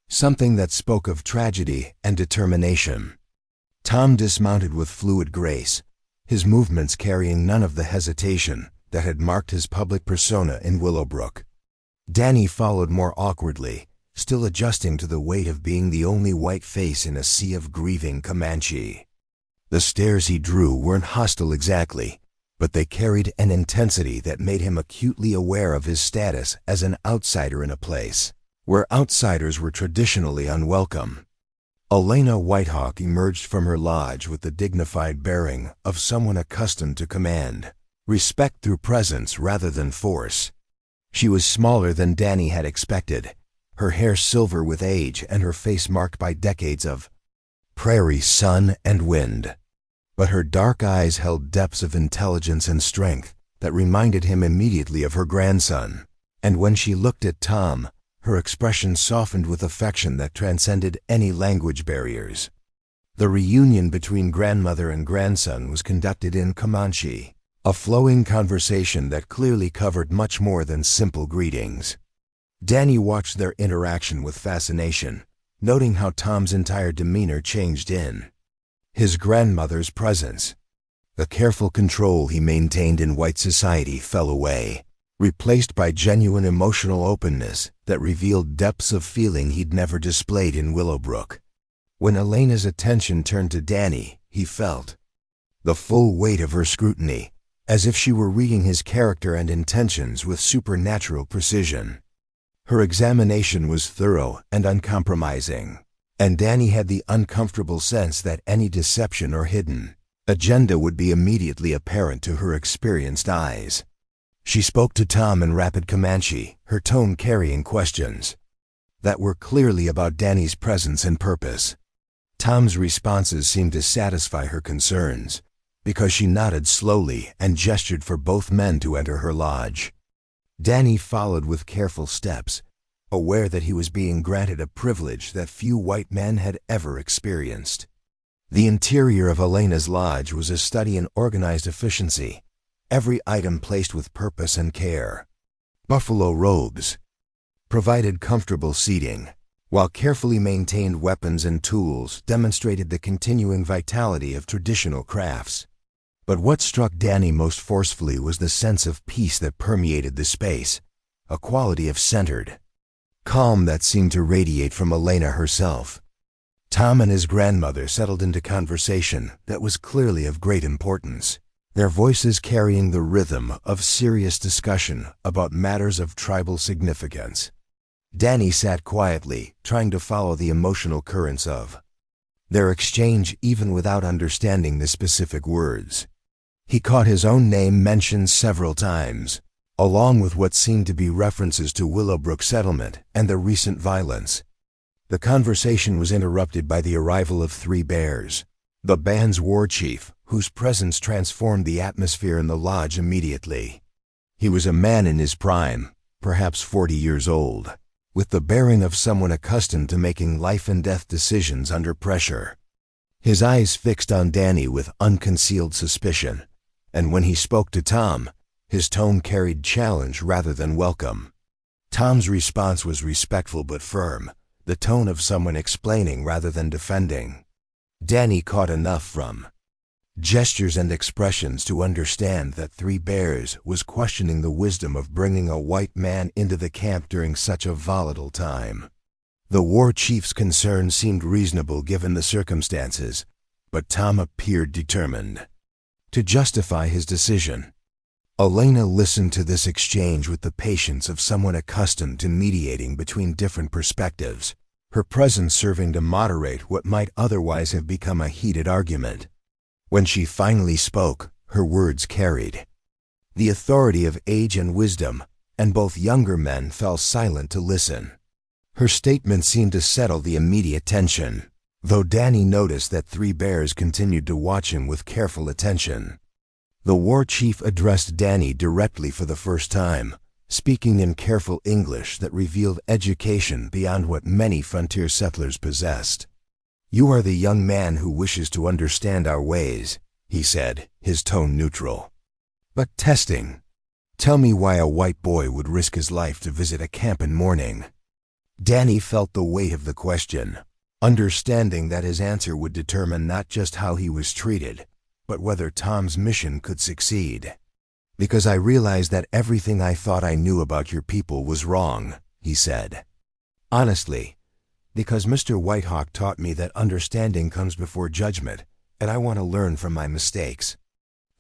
something that spoke of tragedy and determination. Tom dismounted with fluid grace, his movements carrying none of the hesitation that had marked his public persona in Willowbrook. Danny followed more awkwardly, still adjusting to the weight of being the only white face in a sea of grieving Comanche. The stares he drew weren't hostile exactly, but they carried an intensity that made him acutely aware of his status as an outsider in a place where outsiders were traditionally unwelcome. Elena Whitehawk emerged from her lodge with the dignified bearing of someone accustomed to command, respect through presence rather than force. She was smaller than Danny had expected, her hair silver with age and her face marked by decades of prairie sun and wind. But her dark eyes held depths of intelligence and strength that reminded him immediately of her grandson. And when she looked at Tom, her expression softened with affection that transcended any language barriers. The reunion between grandmother and grandson was conducted in Comanche, a flowing conversation that clearly covered much more than simple greetings. Danny watched their interaction with fascination, noting how Tom's entire demeanor changed in his grandmother's presence. The careful control he maintained in white society fell away, replaced by genuine emotional openness that revealed depths of feeling he'd never displayed in Willowbrook. When Elena's attention turned to Danny, he felt the full weight of her scrutiny, as if she were reading his character and intentions with supernatural precision. Her examination was thorough and uncompromising, and Danny had the uncomfortable sense that any deception or hidden agenda would be immediately apparent to her experienced eyes. She spoke to Tom in rapid Comanche, her tone carrying questions that were clearly about Danny's presence and purpose. Tom's responses seemed to satisfy her concerns, because she nodded slowly and gestured for both men to enter her lodge. Danny followed with careful steps, aware that he was being granted a privilege that few white men had ever experienced. The interior of Elena's lodge was a study in organized efficiency, every item placed with purpose and care. Buffalo robes provided comfortable seating, while carefully maintained weapons and tools demonstrated the continuing vitality of traditional crafts. But what struck Danny most forcefully was the sense of peace that permeated the space, a quality of centered calm that seemed to radiate from Elena herself. Tom and his grandmother settled into conversation that was clearly of great importance, their voices carrying the rhythm of serious discussion about matters of tribal significance. Danny sat quietly, trying to follow the emotional currents of their exchange even without understanding the specific words. He caught his own name mentioned several times, along with what seemed to be references to Willowbrook Settlement and the recent violence. The conversation was interrupted by the arrival of 3 bears, the band's war chief, whose presence transformed the atmosphere in the lodge immediately. He was a man in his prime, perhaps 40 years old, with the bearing of someone accustomed to making life-and-death decisions under pressure. His eyes fixed on Danny with unconcealed suspicion, and when he spoke to Tom, his tone carried challenge rather than welcome. Tom's response was respectful but firm, the tone of someone explaining rather than defending. Danny caught enough from gestures and expressions to understand that 3 Bears was questioning the wisdom of bringing a white man into the camp during such a volatile time. The war chief's concern seemed reasonable given the circumstances, but Tom appeared determined to justify his decision. Elena listened to this exchange with the patience of someone accustomed to mediating between different perspectives, her presence serving to moderate what might otherwise have become a heated argument. When she finally spoke, her words carried the authority of age and wisdom, and both younger men fell silent to listen. Her statement seemed to settle the immediate tension, though Danny noticed that 3 Bears continued to watch him with careful attention. The war chief addressed Danny directly for the first time, speaking in careful English that revealed education beyond what many frontier settlers possessed. "You are the young man who wishes to understand our ways," he said, his tone neutral, "but testing. Tell me why a white boy would risk his life to visit a camp in mourning." Danny felt the weight of the question, understanding that his answer would determine not just how he was treated, but whether Tom's mission could succeed. "Because I realized that everything I thought I knew about your people was wrong," he said. "Honestly, because Mr. Whitehawk taught me that understanding comes before judgment, and I want to learn from my mistakes."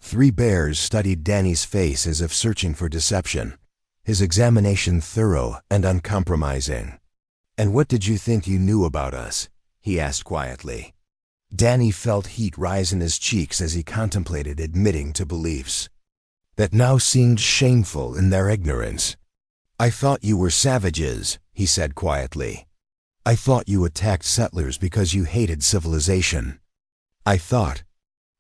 3 Bears studied Danny's face as if searching for deception, his examination thorough and uncompromising. "And what did you think you knew about us?" he asked quietly. Danny felt heat rise in his cheeks as he contemplated admitting to beliefs that now seemed shameful in their ignorance. "I thought you were savages," he said quietly. "I thought you attacked settlers because you hated civilization. I thought—"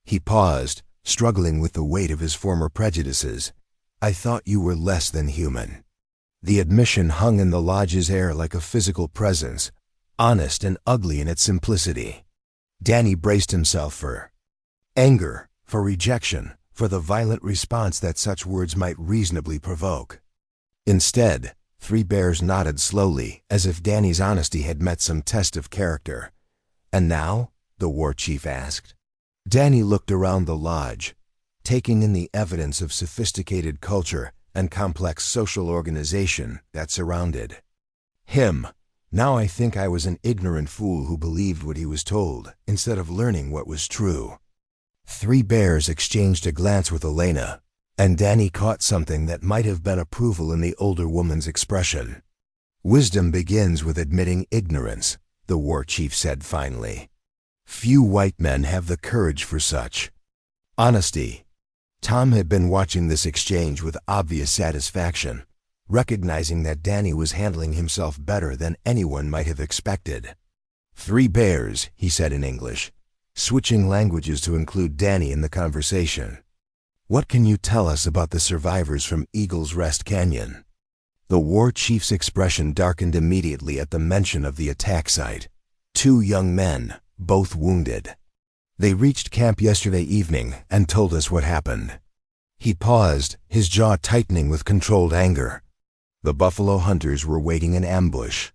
He paused, struggling with the weight of his former prejudices. "I thought you were less than human." The admission hung in the lodge's air like a physical presence, honest and ugly in its simplicity. Danny braced himself for anger, for rejection, for the violent response that such words might reasonably provoke. Instead, Three Bears nodded slowly, as if Danny's honesty had met some test of character. "And now?" the war chief asked. Danny looked around the lodge, taking in the evidence of sophisticated culture and complex social organization that surrounded him. "Now I think I was an ignorant fool who believed what he was told, instead of learning what was true." Three Bears exchanged a glance with Elena, and Danny caught something that might have been approval in the older woman's expression. "Wisdom begins with admitting ignorance," the war chief said finally. "Few white men have the courage for such honesty." Tom had been watching this exchange with obvious satisfaction, recognizing that Danny was handling himself better than anyone might have expected. "Three Bears," he said in English, switching languages to include Danny in the conversation. "What can you tell us about the survivors from Eagle's Rest Canyon?" The war chief's expression darkened immediately at the mention of the attack site. "Two young men, both wounded. They reached camp yesterday evening and told us what happened." He paused, his jaw tightening with controlled anger. "The buffalo hunters were waiting in ambush.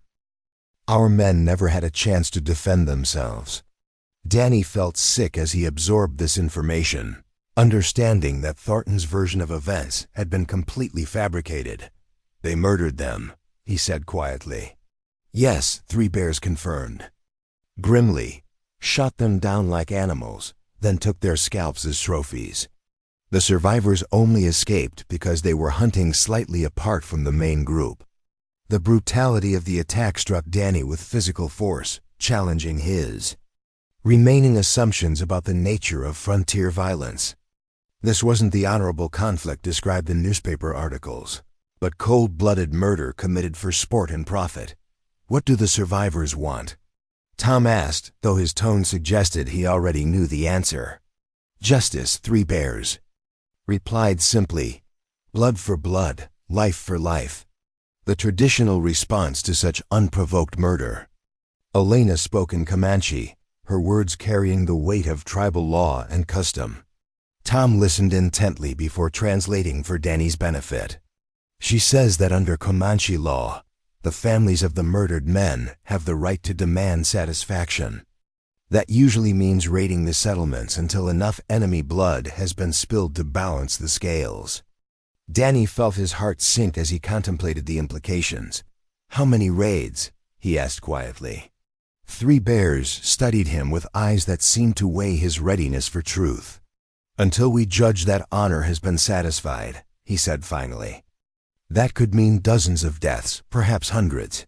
Our men never had a chance to defend themselves." Danny felt sick as he absorbed this information, understanding that Thornton's version of events had been completely fabricated. "They murdered them," he said quietly. "Yes," Three Bears confirmed. "Grimly, shot them down like animals, then took their scalps as trophies. The survivors only escaped because they were hunting slightly apart from the main group." The brutality of the attack struck Danny with physical force, challenging his remaining assumptions about the nature of frontier violence. This wasn't the honorable conflict described in newspaper articles, but cold-blooded murder committed for sport and profit. "What do the survivors want?" Tom asked, though his tone suggested he already knew the answer. "Justice," Three Bears replied simply. "Blood for blood, life for life." The traditional response to such unprovoked murder. Elena spoke in Comanche, her words carrying the weight of tribal law and custom. Tom listened intently before translating for Danny's benefit. "She says that under Comanche law, the families of the murdered men have the right to demand satisfaction. That usually means raiding the settlements until enough enemy blood has been spilled to balance the scales." Danny felt his heart sink as he contemplated the implications. "How many raids?" he asked quietly. Three Bears studied him with eyes that seemed to weigh his readiness for truth. "Until we judge that honor has been satisfied," he said finally. "That could mean dozens of deaths, perhaps hundreds."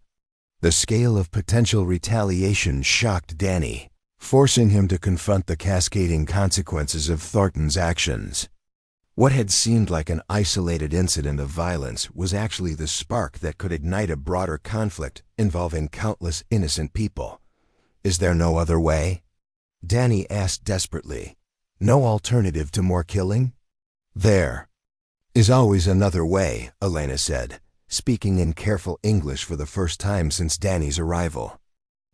The scale of potential retaliation shocked Danny, forcing him to confront the cascading consequences of Thornton's actions. What had seemed like an isolated incident of violence was actually the spark that could ignite a broader conflict involving countless innocent people. "Is there no other way?" Danny asked desperately. "No alternative to more killing?" "There is always another way," Elena said, speaking in careful English for the first time since Danny's arrival.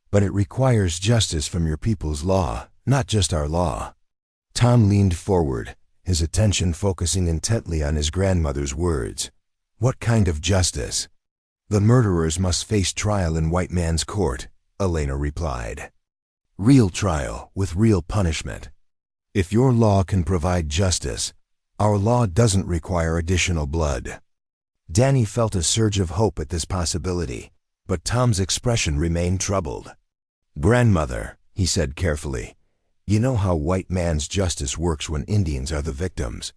"But it requires justice from your people's law, not just our law." Tom leaned forward, his attention focusing intently on his grandmother's words. "What kind of justice?" "The murderers must face trial in white man's court," Elena replied. "Real trial with real punishment. If your law can provide justice, our law doesn't require additional blood." Danny felt a surge of hope at this possibility, but Tom's expression remained troubled. "Grandmother," he said carefully, "you know how white man's justice works when Indians are the victims.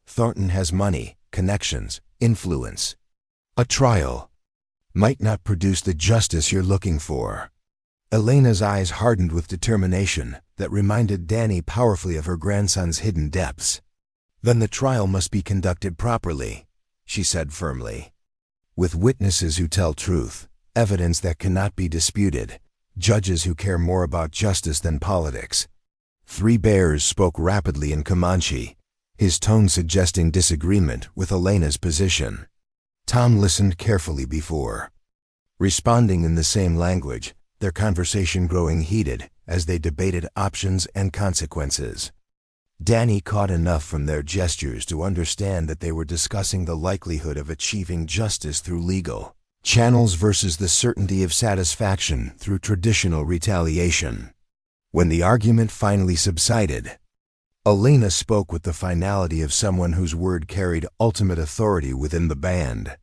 Thornton has money, connections, influence. A trial might not produce the justice you're looking for." Elena's eyes hardened with determination that reminded Danny powerfully of her grandson's hidden depths. "Then the trial must be conducted properly," she said firmly. "With witnesses who tell truth, evidence that cannot be disputed, judges who care more about justice than politics." Three Bears spoke rapidly in Comanche, his tone suggesting disagreement with Elena's position. Tom listened carefully before responding in the same language, their conversation growing heated as they debated options and consequences. Danny caught enough from their gestures to understand that they were discussing the likelihood of achieving justice through legal channels versus the certainty of satisfaction through traditional retaliation. When the argument finally subsided, Elena spoke with the finality of someone whose word carried ultimate authority within the band.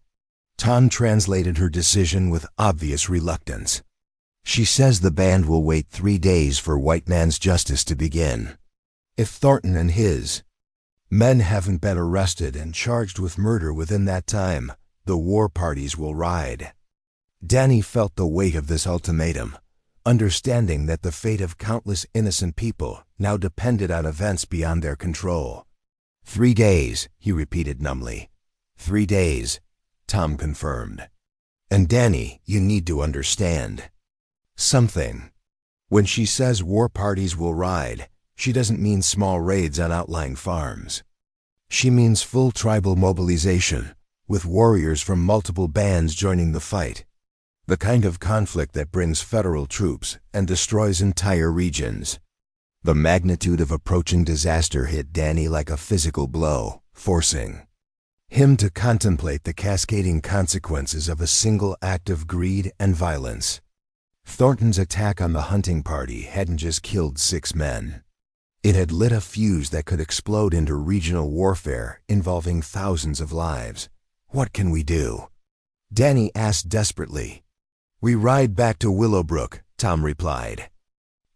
Tom translated her decision with obvious reluctance. She says the band will wait 3 days for white man's justice to begin. If Thornton and his men haven't been arrested and charged with murder within that time, the war parties will ride. Danny felt the weight of this ultimatum, understanding that the fate of countless innocent people now depended on events beyond their control. 3 days, he repeated numbly. 3 days, Tom confirmed. And Danny, you need to understand something. When she says war parties will ride, she doesn't mean small raids on outlying farms. She means full tribal mobilization, with warriors from multiple bands joining the fight. The kind of conflict that brings federal troops and destroys entire regions. The magnitude of approaching disaster hit Danny like a physical blow, forcing him to contemplate the cascading consequences of a single act of greed and violence. Thornton's attack on the hunting party hadn't just killed 6 men. It had lit a fuse that could explode into regional warfare involving thousands of lives. What can we do? Danny asked desperately. We ride back to Willowbrook, Tom replied.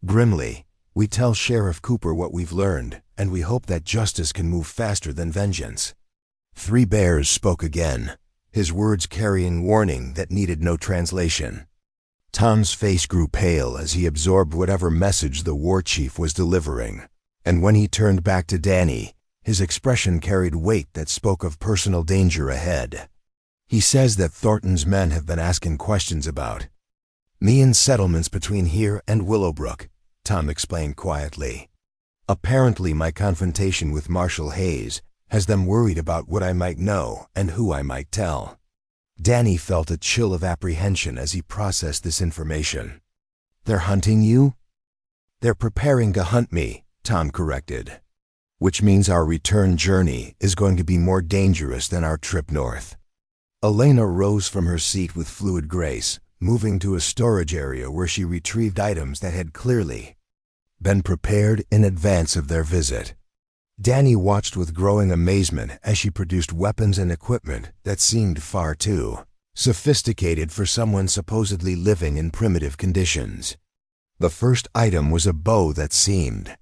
Grimly, we tell Sheriff Cooper what we've learned, and we hope that justice can move faster than vengeance. 3 Bears spoke again, his words carrying warning that needed no translation. Tom's face grew pale as he absorbed whatever message the war chief was delivering, and when he turned back to Danny, his expression carried weight that spoke of personal danger ahead. He says that Thornton's men have been asking questions about me in settlements between here and Willowbrook, Tom explained quietly. Apparently my confrontation with Marshal Hayes has them worried about what I might know and who I might tell. Danny felt a chill of apprehension as he processed this information. They're hunting you? They're preparing to hunt me, Tom corrected. Which means our return journey is going to be more dangerous than our trip north. Elena rose from her seat with fluid grace, moving to a storage area where she retrieved items that had clearly been prepared in advance of their visit. Danny watched with growing amazement as she produced weapons and equipment that seemed far too sophisticated for someone supposedly living in primitive conditions. The first item was a bow that seemed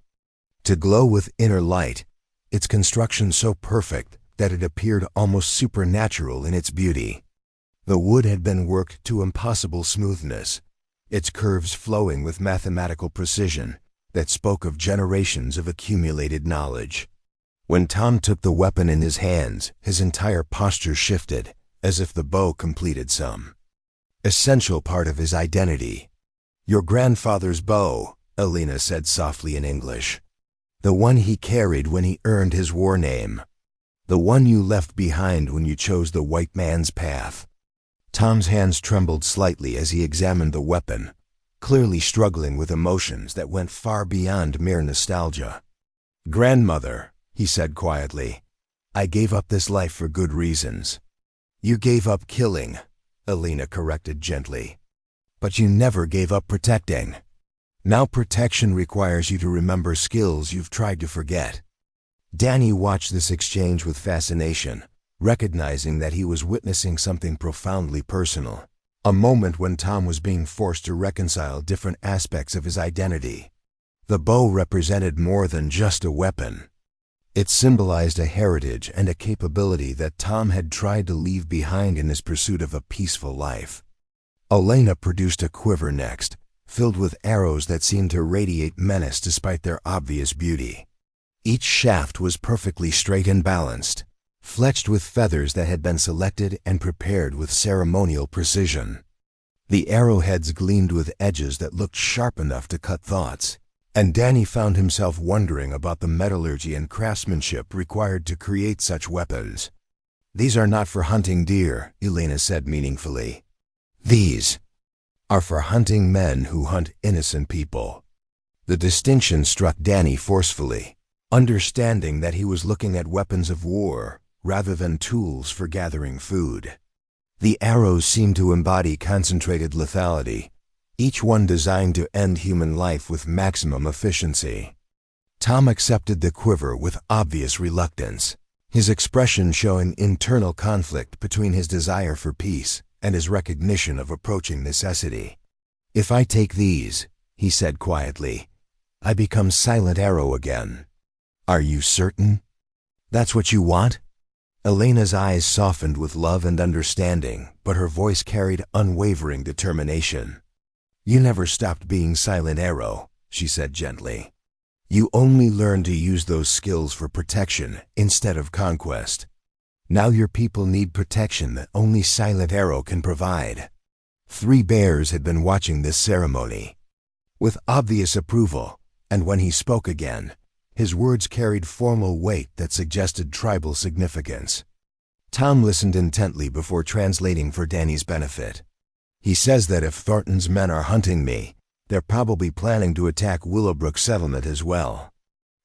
to glow with inner light, its construction so perfect that it appeared almost supernatural in its beauty. The wood had been worked to impossible smoothness, its curves flowing with mathematical precision that spoke of generations of accumulated knowledge. When Tom took the weapon in his hands, his entire posture shifted, as if the bow completed some essential part of his identity. Your grandfather's bow, Elena said softly in English. The one he carried when he earned his war name. The one you left behind when you chose the white man's path. Tom's hands trembled slightly as he examined the weapon, clearly struggling with emotions that went far beyond mere nostalgia. Grandmother, he said quietly, I gave up this life for good reasons. You gave up killing, Elena corrected gently. But you never gave up protecting. Now protection requires you to remember skills you've tried to forget. Danny watched this exchange with fascination, recognizing that he was witnessing something profoundly personal. A moment when Tom was being forced to reconcile different aspects of his identity. The bow represented more than just a weapon. It symbolized a heritage and a capability that Tom had tried to leave behind in his pursuit of a peaceful life. Elena produced a quiver next, filled with arrows that seemed to radiate menace despite their obvious beauty. Each shaft was perfectly straight and balanced, fletched with feathers that had been selected and prepared with ceremonial precision. The arrowheads gleamed with edges that looked sharp enough to cut thoughts, and Danny found himself wondering about the metallurgy and craftsmanship required to create such weapons. These are not for hunting deer, Elena said meaningfully. These are for hunting men who hunt innocent people. The distinction struck Danny forcefully, understanding that he was looking at weapons of war rather than tools for gathering food. The arrows seemed to embody concentrated lethality, each one designed to end human life with maximum efficiency. Tom accepted the quiver with obvious reluctance, his expression showing internal conflict between his desire for peace and his recognition of approaching necessity. "If I take these," he said quietly, "I become Silent Arrow again." "Are you certain? That's what you want?" Elena's eyes softened with love and understanding, but her voice carried unwavering determination. "You never stopped being Silent Arrow," she said gently. "You only learned to use those skills for protection instead of conquest. Now your people need protection that only Silent Arrow can provide." 3 bears had been watching this ceremony with obvious approval, and when he spoke again, his words carried formal weight that suggested tribal significance. Tom listened intently before translating for Danny's benefit. "He says that if Thornton's men are hunting me, they're probably planning to attack Willowbrook Settlement as well.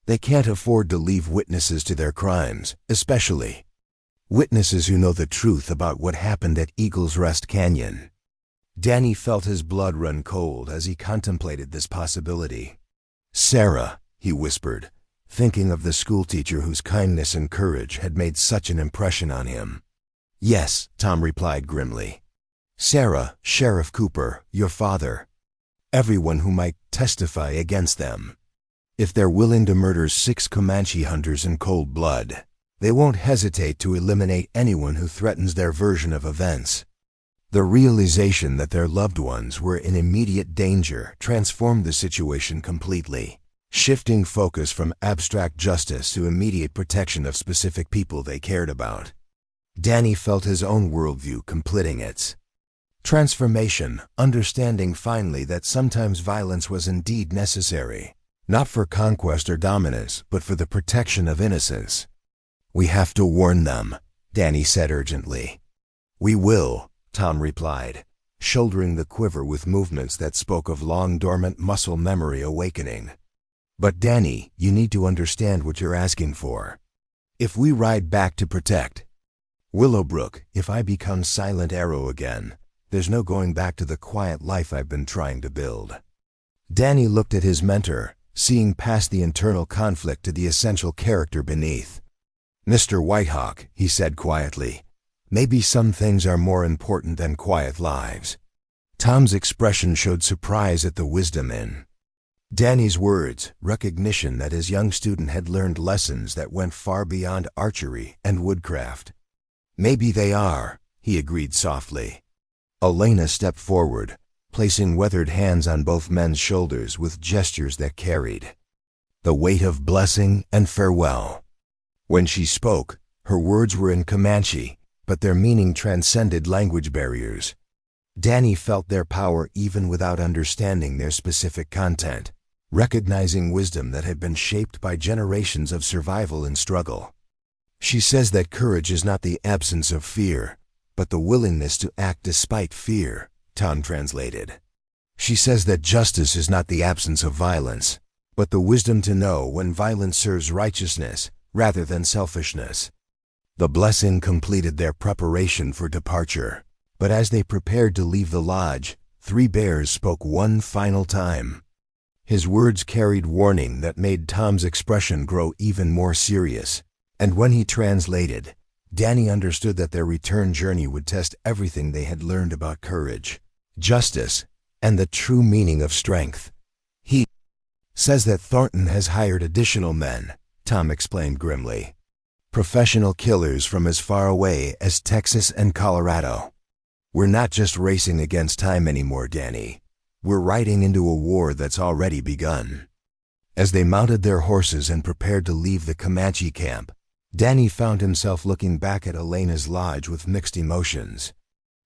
They can't afford to leave witnesses to their crimes, especially witnesses who know the truth about what happened at Eagle's Rest Canyon." Danny felt his blood run cold as he contemplated this possibility. "Sarah," he whispered, thinking of the schoolteacher whose kindness and courage had made such an impression on him. "Yes," Tom replied grimly. "Sarah, Sheriff Cooper, your father. Everyone who might testify against them. If they're willing to murder 6 Comanche hunters in cold blood, they won't hesitate to eliminate anyone who threatens their version of events." The realization that their loved ones were in immediate danger transformed the situation completely, shifting focus from abstract justice to immediate protection of specific people they cared about. Danny felt his own worldview completing its transformation, understanding finally that sometimes violence was indeed necessary, not for conquest or dominance, but for the protection of innocence. "We have to warn them," Danny said urgently. "We will," Tom replied, shouldering the quiver with movements that spoke of long-dormant muscle memory awakening. "But Danny, you need to understand what you're asking for. If we ride back to protect Willowbrook, if I become Silent Arrow again, there's no going back to the quiet life I've been trying to build." Danny looked at his mentor, seeing past the internal conflict to the essential character beneath. "Mr. Whitehawk," he said quietly, "maybe some things are more important than quiet lives." Tom's expression showed surprise at the wisdom in Danny's words, recognition that his young student had learned lessons that went far beyond archery and woodcraft. "Maybe they are," he agreed softly. Elena stepped forward, placing weathered hands on both men's shoulders with gestures that carried the weight of blessing and farewell. When she spoke, her words were in Comanche, but their meaning transcended language barriers. Danny felt their power even without understanding their specific content, recognizing wisdom that had been shaped by generations of survival and struggle. "She says that courage is not the absence of fear, but the willingness to act despite fear," Tom translated. "She says that justice is not the absence of violence, but the wisdom to know when violence serves righteousness rather than selfishness." The blessing completed their preparation for departure, but as they prepared to leave the lodge, 3 bears spoke one final time. His words carried warning that made Tom's expression grow even more serious, and when he translated, Danny understood that their return journey would test everything they had learned about courage, justice, and the true meaning of strength. "He says that Thornton has hired additional men," Tom explained grimly. "Professional killers from as far away as Texas and Colorado. We're not just racing against time anymore, Danny. We're riding into a war that's already begun." As they mounted their horses and prepared to leave the Comanche camp, Danny found himself looking back at Elena's lodge with mixed emotions.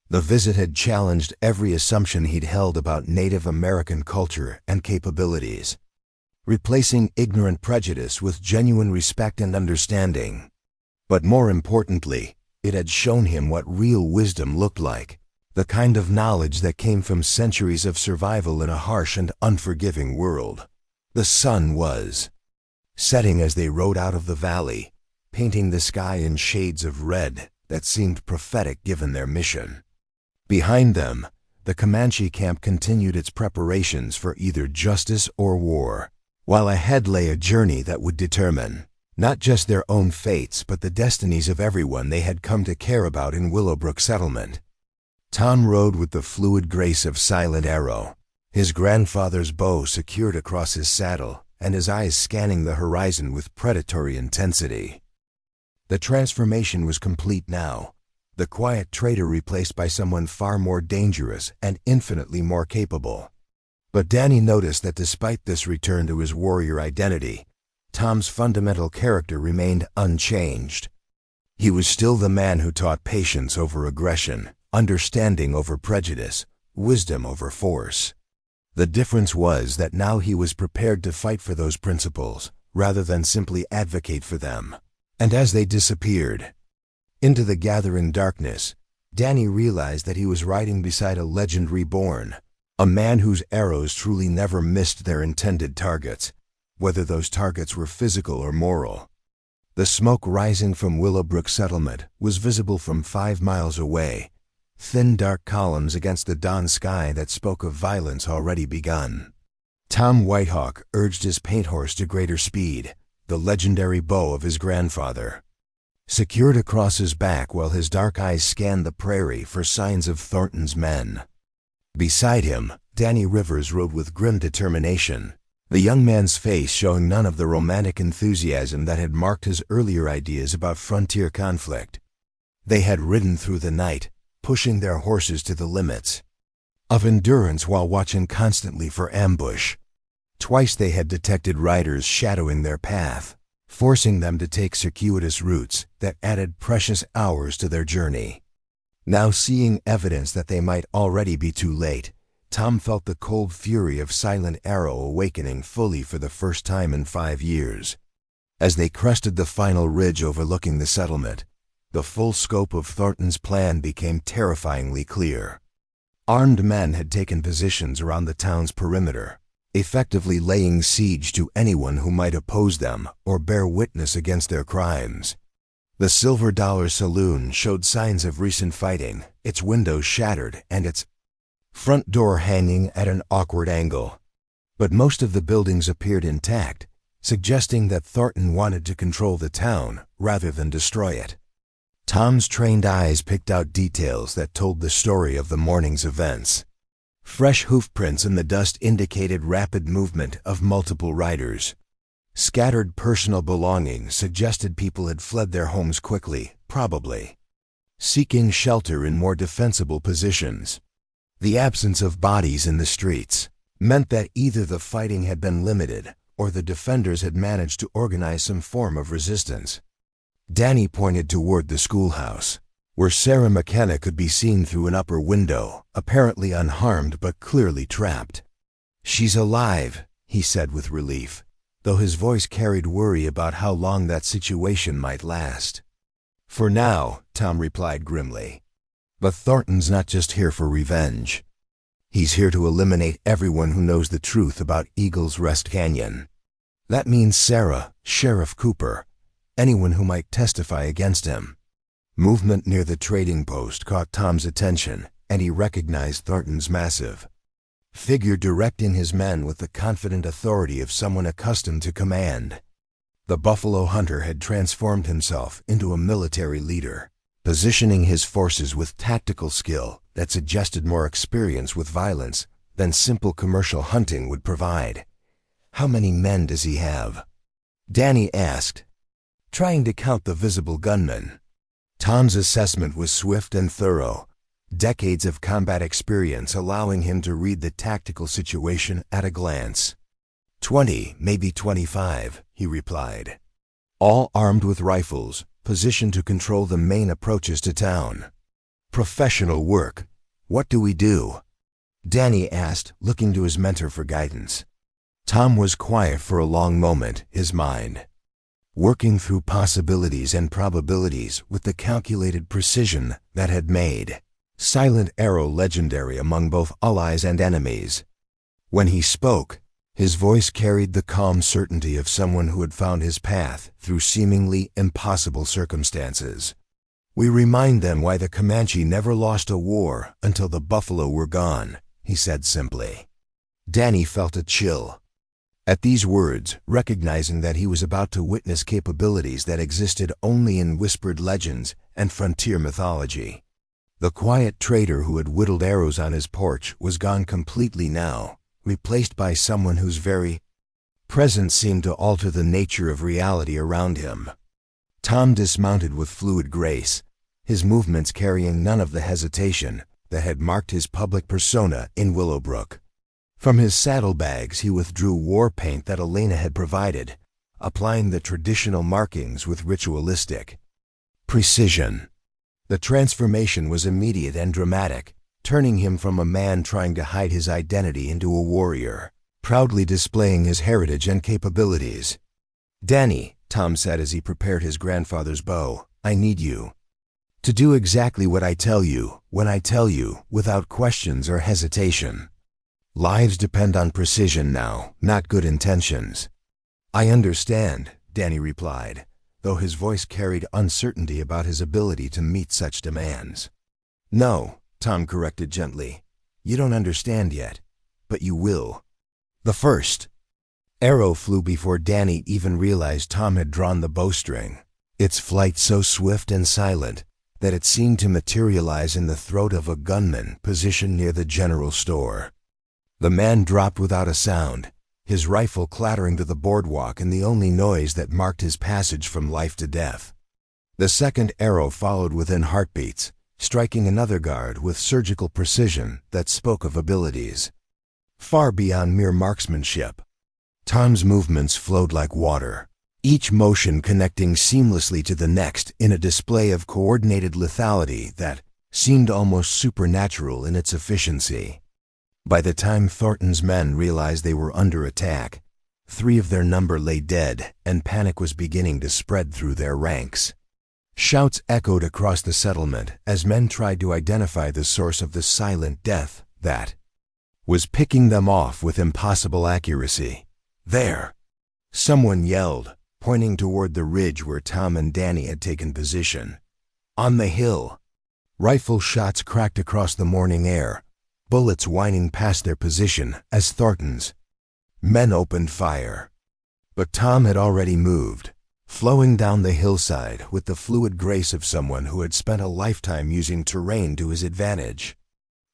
The visit had challenged every assumption he'd held about Native American culture and capabilities, replacing ignorant prejudice with genuine respect and understanding. But more importantly, It had shown him what real wisdom looked like, the kind of knowledge that came from centuries of survival in a harsh and unforgiving world. The sun was setting as they rode out of the valley, painting the sky in shades of red that seemed prophetic given their mission. Behind them, the Comanche camp continued its preparations for either justice or war, while ahead lay a journey that would determine not just their own fates but the destinies of everyone they had come to care about in Willowbrook Settlement. Tom rode with the fluid grace of Silent Arrow, his grandfather's bow secured across his saddle and his eyes scanning the horizon with predatory intensity. The transformation was complete now, the quiet trader replaced by someone far more dangerous and infinitely more capable. But Danny noticed that despite this return to his warrior identity, Tom's fundamental character remained unchanged. He was still the man who taught patience over aggression, understanding over prejudice, wisdom over force. The difference was that now he was prepared to fight for those principles, rather than simply advocate for them. And as they disappeared into the gathering darkness, Danny realized that he was riding beside a legend reborn, a man whose arrows truly never missed their intended targets, whether those targets were physical or moral. The smoke rising from Willowbrook Settlement was visible from 5 miles away, thin dark columns against the dawn sky that spoke of violence already begun. Tom Whitehawk urged his paint horse to greater speed, the legendary bow of his grandfather secured across his back while his dark eyes scanned the prairie for signs of Thornton's men. Beside him, Danny Rivers rode with grim determination, the young man's face showing none of the romantic enthusiasm that had marked his earlier ideas about frontier conflict. They had ridden through the night, pushing their horses to the limits of endurance while watching constantly for ambush. Twice they had detected riders shadowing their path, forcing them to take circuitous routes that added precious hours to their journey. Now seeing evidence that they might already be too late, Tom felt the cold fury of Silent Arrow awakening fully for the first time in 5 years. As they crested the final ridge overlooking the settlement, the full scope of Thornton's plan became terrifyingly clear. Armed men had taken positions around the town's perimeter, effectively laying siege to anyone who might oppose them or bear witness against their crimes. The Silver Dollar Saloon showed signs of recent fighting, its windows shattered and its front door hanging at an awkward angle. But most of the buildings appeared intact, suggesting that Thornton wanted to control the town rather than destroy it. Tom's trained eyes picked out details that told the story of the morning's events. Fresh hoofprints in the dust indicated rapid movement of multiple riders. Scattered personal belongings suggested people had fled their homes quickly, probably seeking shelter in more defensible positions. The absence of bodies in the streets meant that either the fighting had been limited or the defenders had managed to organize some form of resistance. Danny pointed toward the schoolhouse, where Sarah McKenna could be seen through an upper window, apparently unharmed but clearly trapped. "She's alive," he said with relief, though his voice carried worry about how long that situation might last. "For now," Tom replied grimly. "But Thornton's not just here for revenge. He's here to eliminate everyone who knows the truth about Eagle's Rest Canyon. That means Sarah, Sheriff Cooper, anyone who might testify against him." Movement near the trading post caught Tom's attention, and he recognized Thornton's massive figure directing his men with the confident authority of someone accustomed to command. The buffalo hunter had transformed himself into a military leader, positioning his forces with tactical skill that suggested more experience with violence than simple commercial hunting would provide. "How many men does he have?" Danny asked, trying to count the visible gunmen. Tom's assessment was swift and thorough, decades of combat experience allowing him to read the tactical situation at a glance. 20, maybe 25, he replied. All armed with rifles, positioned to control the main approaches to town. "Professional work. What do we do?" Danny asked, looking to his mentor for guidance. Tom was quiet for a long moment, his mind working through possibilities and probabilities with the calculated precision that had made Silent Arrow legendary among both allies and enemies. When he spoke, his voice carried the calm certainty of someone who had found his path through seemingly impossible circumstances. "We remind them why the Comanche never lost a war until the buffalo were gone," he said simply. Danny felt a chill at these words, recognizing that he was about to witness capabilities that existed only in whispered legends and frontier mythology. The quiet trader who had whittled arrows on his porch was gone completely now, replaced by someone whose very presence seemed to alter the nature of reality around him. Tom dismounted with fluid grace, his movements carrying none of the hesitation that had marked his public persona in Willowbrook. From his saddlebags he withdrew war paint that Elena had provided, applying the traditional markings with ritualistic precision. The transformation was immediate and dramatic, turning him from a man trying to hide his identity into a warrior, proudly displaying his heritage and capabilities. "Danny," Tom said as he prepared his grandfather's bow, "I need you to do exactly what I tell you, when I tell you, without questions or hesitation. Lives depend on precision now, not good intentions." "I understand," Danny replied, though his voice carried uncertainty about his ability to meet such demands. "No," Tom corrected gently, "you don't understand yet, but you will." The first arrow flew before Danny even realized Tom had drawn the bowstring, its flight so swift and silent that it seemed to materialize in the throat of a gunman positioned near the general store. The man dropped without a sound, his rifle clattering to the boardwalk and the only noise that marked his passage from life to death. The second arrow followed within heartbeats, striking another guard with surgical precision that spoke of abilities far beyond mere marksmanship. Tom's movements flowed like water, each motion connecting seamlessly to the next in a display of coordinated lethality that seemed almost supernatural in its efficiency. By the time Thornton's men realized they were under attack, 3 of their number lay dead, and panic was beginning to spread through their ranks. Shouts echoed across the settlement as men tried to identify the source of the silent death that was picking them off with impossible accuracy. "There!" someone yelled, pointing toward the ridge where Tom and Danny had taken position. "On the hill!" Rifle shots cracked across the morning air, bullets whining past their position as Thornton's men opened fire. But Tom had already moved, flowing down the hillside with the fluid grace of someone who had spent a lifetime using terrain to his advantage.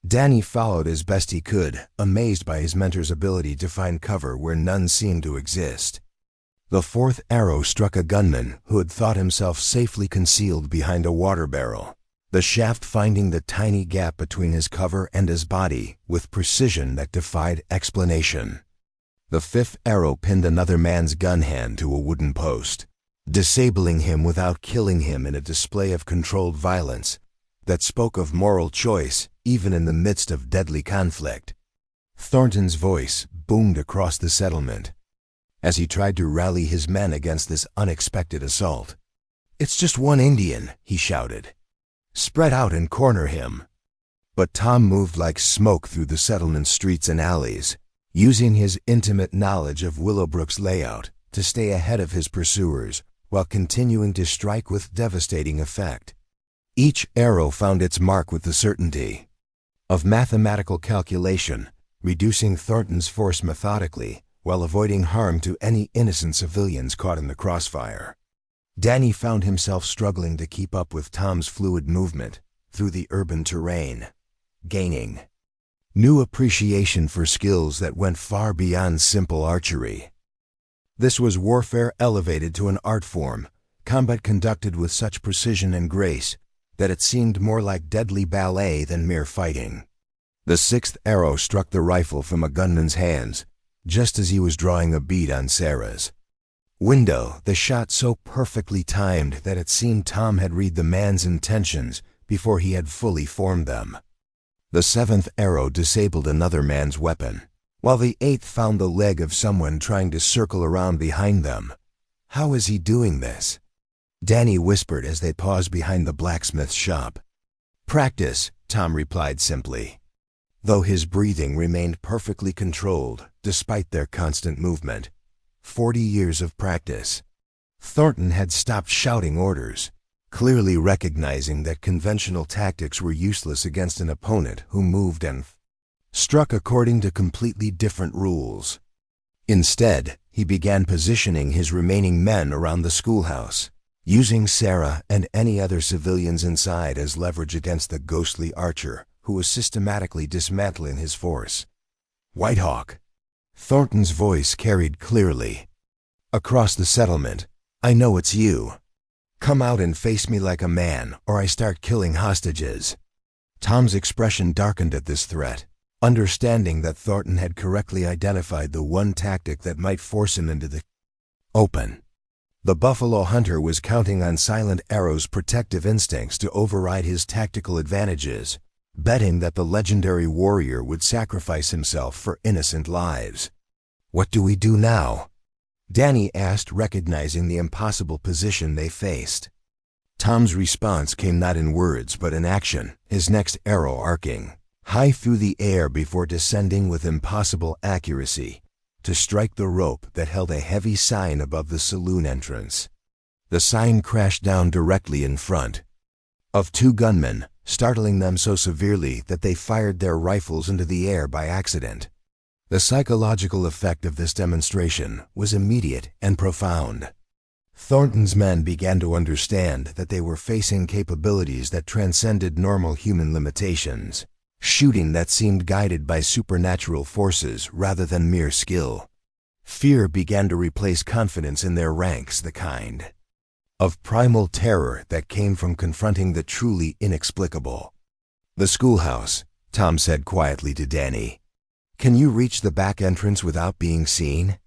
Danny followed as best he could, amazed by his mentor's ability to find cover where none seemed to exist. The 4th arrow struck a gunman who had thought himself safely concealed behind a water barrel, the shaft finding the tiny gap between his cover and his body with precision that defied explanation. The 5th arrow pinned another man's gun hand to a wooden post, disabling him without killing him in a display of controlled violence that spoke of moral choice even in the midst of deadly conflict. Thornton's voice boomed across the settlement as he tried to rally his men against this unexpected assault. "It's just one Indian," he shouted. "Spread out and corner him." But Tom moved like smoke through the settlement streets and alleys, using his intimate knowledge of Willowbrook's layout to stay ahead of his pursuers while continuing to strike with devastating effect. Each arrow found its mark with the certainty of mathematical calculation, reducing Thornton's force methodically while avoiding harm to any innocent civilians caught in the crossfire. Danny found himself struggling to keep up with Tom's fluid movement through the urban terrain, gaining new appreciation for skills that went far beyond simple archery. This was warfare elevated to an art form, combat conducted with such precision and grace that it seemed more like deadly ballet than mere fighting. The 6th arrow struck the rifle from a gunman's hands, just as he was drawing a bead on Sarah's window, the shot so perfectly timed that it seemed Tom had read the man's intentions before he had fully formed them. The 7th arrow disabled another man's weapon, while the 8th found the leg of someone trying to circle around behind them. How is he doing this? Danny whispered as they paused behind the blacksmith's shop. Practice, Tom replied simply, though his breathing remained perfectly controlled despite their constant movement. 40 years of practice. Thornton had stopped shouting orders, clearly recognizing that conventional tactics were useless against an opponent who moved and struck according to completely different rules. Instead, he began positioning his remaining men around the schoolhouse, using Sarah and any other civilians inside as leverage against the ghostly archer who was systematically dismantling his force. Whitehawk. Thornton's voice carried clearly. Across the settlement, I know it's you. Come out and face me like a man, or I start killing hostages. Tom's expression darkened at this threat, understanding that Thornton had correctly identified the one tactic that might force him into the open. The buffalo hunter was counting on Silent Arrow's protective instincts to override his tactical advantages, betting that the legendary warrior would sacrifice himself for innocent lives. What do we do now? Danny asked, recognizing the impossible position they faced. Tom's response came not in words but in action, his next arrow arcing high through the air before descending with impossible accuracy to strike the rope that held a heavy sign above the saloon entrance. The sign crashed down directly in front of two gunmen, startling them so severely that they fired their rifles into the air by accident. The psychological effect of this demonstration was immediate and profound. Thornton's men began to understand that they were facing capabilities that transcended normal human limitations, shooting that seemed guided by supernatural forces rather than mere skill. Fear began to replace confidence in their ranks, the kind of primal terror that came from confronting the truly inexplicable. The schoolhouse, Tom said quietly to Danny. Can you reach the back entrance without being seen?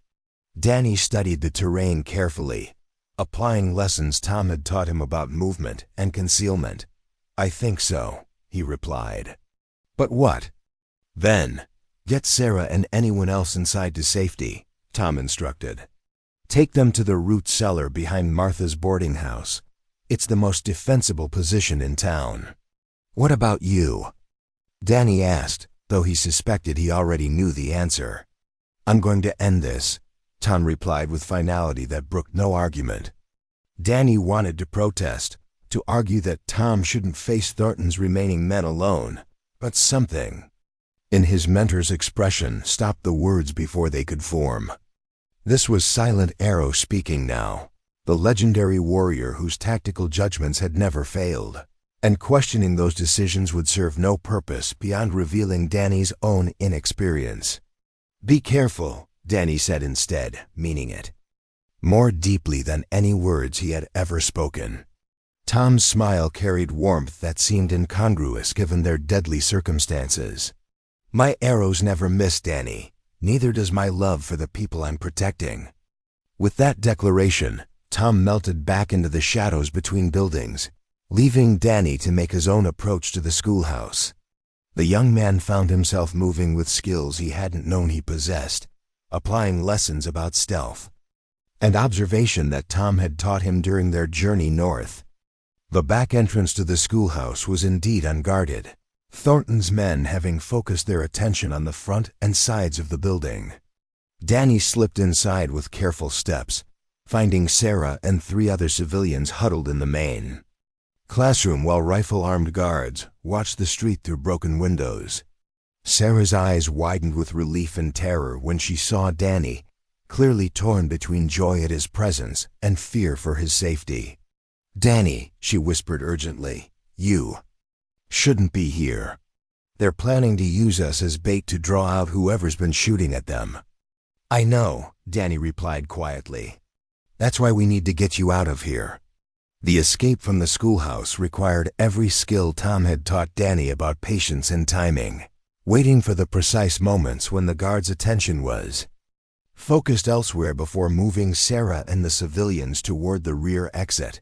Danny studied the terrain carefully, applying lessons Tom had taught him about movement and concealment. I think so, he replied. But what? Then, get Sarah and anyone else inside to safety, Tom instructed. Take them to the root cellar behind Martha's boarding house. It's the most defensible position in town. What about you? Danny asked, though he suspected he already knew the answer. I'm going to end this, Tom replied with finality that brooked no argument. Danny wanted to protest, to argue that Tom shouldn't face Thornton's remaining men alone, but something in his mentor's expression stopped the words before they could form. This was Silent Arrow speaking now, the legendary warrior whose tactical judgments had never failed, and questioning those decisions would serve no purpose beyond revealing Danny's own inexperience. Be careful, Danny said instead, meaning it more deeply than any words he had ever spoken. Tom's smile carried warmth that seemed incongruous given their deadly circumstances. My arrows never miss, Danny. Neither does my love for the people I'm protecting. With that declaration, Tom melted back into the shadows between buildings, leaving Danny to make his own approach to the schoolhouse. The young man found himself moving with skills he hadn't known he possessed, applying lessons about stealth and observation that Tom had taught him during their journey north. The back entrance to the schoolhouse was indeed unguarded, Thornton's men having focused their attention on the front and sides of the building. Danny slipped inside with careful steps, finding Sarah and 3 other civilians huddled in the main classroom while rifle-armed guards watched the street through broken windows. Sarah's eyes widened with relief and terror when she saw Danny, clearly torn between joy at his presence and fear for his safety. Danny, she whispered urgently, you shouldn't be here. They're planning to use us as bait to draw out whoever's been shooting at them. I know, Danny replied quietly. That's why we need to get you out of here. The escape from the schoolhouse required every skill Tom had taught Danny about patience and timing, waiting for the precise moments when the guard's attention was focused elsewhere before moving Sarah and the civilians toward the rear exit.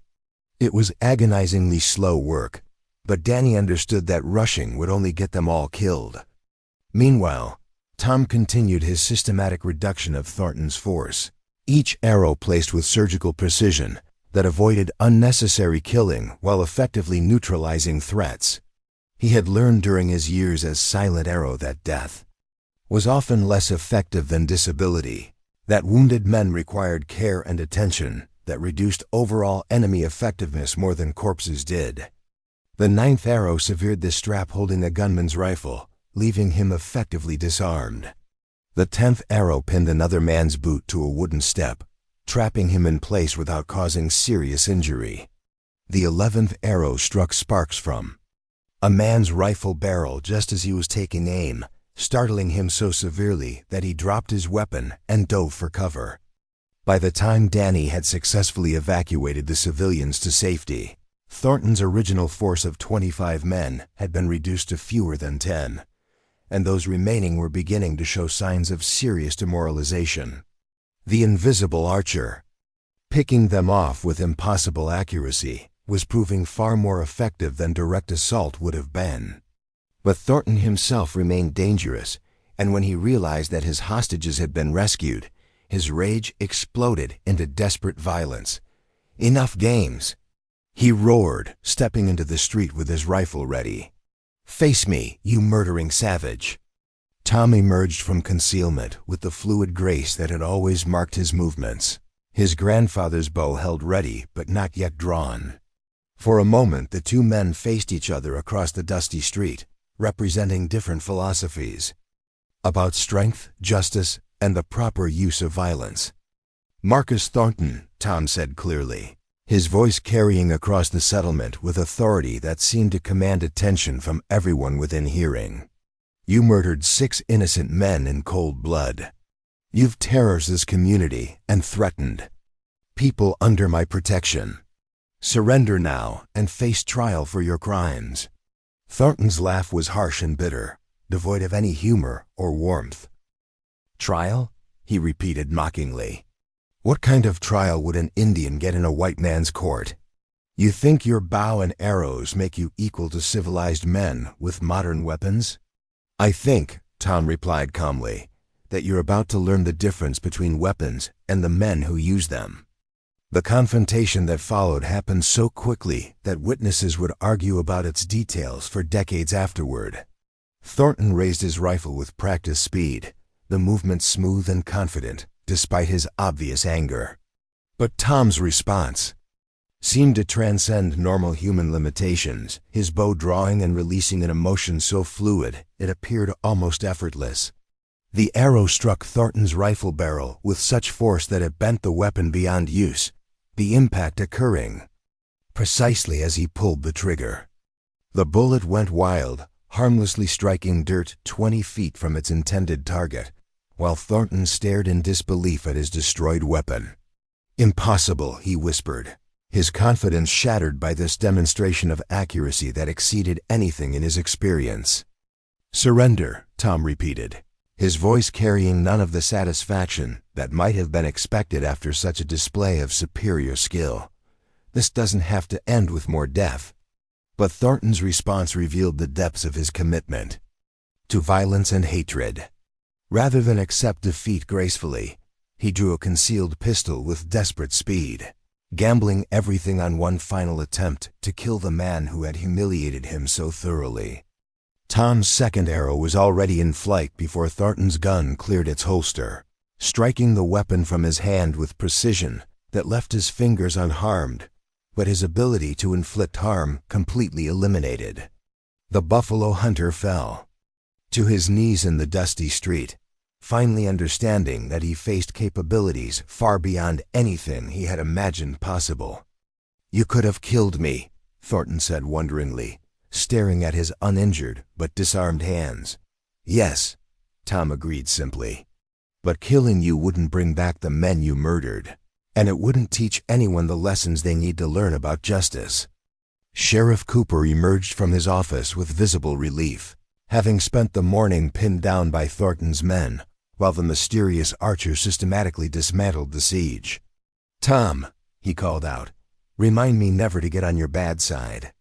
It was agonizingly slow work, but Danny understood that rushing would only get them all killed. Meanwhile, Tom continued his systematic reduction of Thornton's force, each arrow placed with surgical precision that avoided unnecessary killing while effectively neutralizing threats. He had learned during his years as Silent Arrow that death was often less effective than disability, that wounded men required care and attention that reduced overall enemy effectiveness more than corpses did. The 9th arrow severed the strap holding a gunman's rifle, leaving him effectively disarmed. The 10th arrow pinned another man's boot to a wooden step, trapping him in place without causing serious injury. The 11th arrow struck sparks from a man's rifle barrel just as he was taking aim, startling him so severely that he dropped his weapon and dove for cover. By the time Danny had successfully evacuated the civilians to safety, Thornton's original force of 25 men had been reduced to fewer than 10, and those remaining were beginning to show signs of serious demoralization. The invisible archer, picking them off with impossible accuracy, was proving far more effective than direct assault would have been. But Thornton himself remained dangerous, and when he realized that his hostages had been rescued, his rage exploded into desperate violence. "Enough games!" he roared, stepping into the street with his rifle ready. "Face me, you murdering savage!" Tom emerged from concealment with the fluid grace that had always marked his movements, his grandfather's bow held ready but not yet drawn. For a moment the two men faced each other across the dusty street, representing different philosophies about strength, justice, and the proper use of violence. "Marcus Thornton," Tom said clearly, his voice carrying across the settlement with authority that seemed to command attention from everyone within hearing. "You murdered 6 innocent men in cold blood. You've terrorized this community and threatened people under my protection. Surrender now and face trial for your crimes." Thornton's laugh was harsh and bitter, devoid of any humor or warmth. "Trial?" he repeated mockingly. "What kind of trial would an Indian get in a white man's court? You think your bow and arrows make you equal to civilized men with modern weapons?" "I think," Tom replied calmly, "that you're about to learn the difference between weapons and the men who use them." The confrontation that followed happened so quickly that witnesses would argue about its details for decades afterward. Thornton raised his rifle with practiced speed, the movement smooth and confident, despite his obvious anger. But Tom's response seemed to transcend normal human limitations, his bow drawing and releasing an emotion so fluid it appeared almost effortless. The arrow struck Thornton's rifle barrel with such force that it bent the weapon beyond use, the impact occurring precisely as he pulled the trigger. The bullet went wild, harmlessly striking dirt 20 feet from its intended target, while Thornton stared in disbelief at his destroyed weapon. "Impossible," he whispered, his confidence shattered by this demonstration of accuracy that exceeded anything in his experience. "Surrender," Tom repeated, his voice carrying none of the satisfaction that might have been expected after such a display of superior skill. "This doesn't have to end with more death." But Thornton's response revealed the depths of his commitment to violence and hatred. Rather than accept defeat gracefully, he drew a concealed pistol with desperate speed, gambling everything on one final attempt to kill the man who had humiliated him so thoroughly. Tom's second arrow was already in flight before Thornton's gun cleared its holster, striking the weapon from his hand with precision that left his fingers unharmed, but his ability to inflict harm completely eliminated. The buffalo hunter fell to his knees in the dusty street, finally understanding that he faced capabilities far beyond anything he had imagined possible. "You could have killed me," Thornton said wonderingly, staring at his uninjured but disarmed hands. "Yes," Tom agreed simply, "but killing you wouldn't bring back the men you murdered, and it wouldn't teach anyone the lessons they need to learn about justice." Sheriff Cooper emerged from his office with visible relief, having spent the morning pinned down by Thornton's men, while the mysterious archer systematically dismantled the siege. "Tom," he called out, "remind me never to get on your bad side."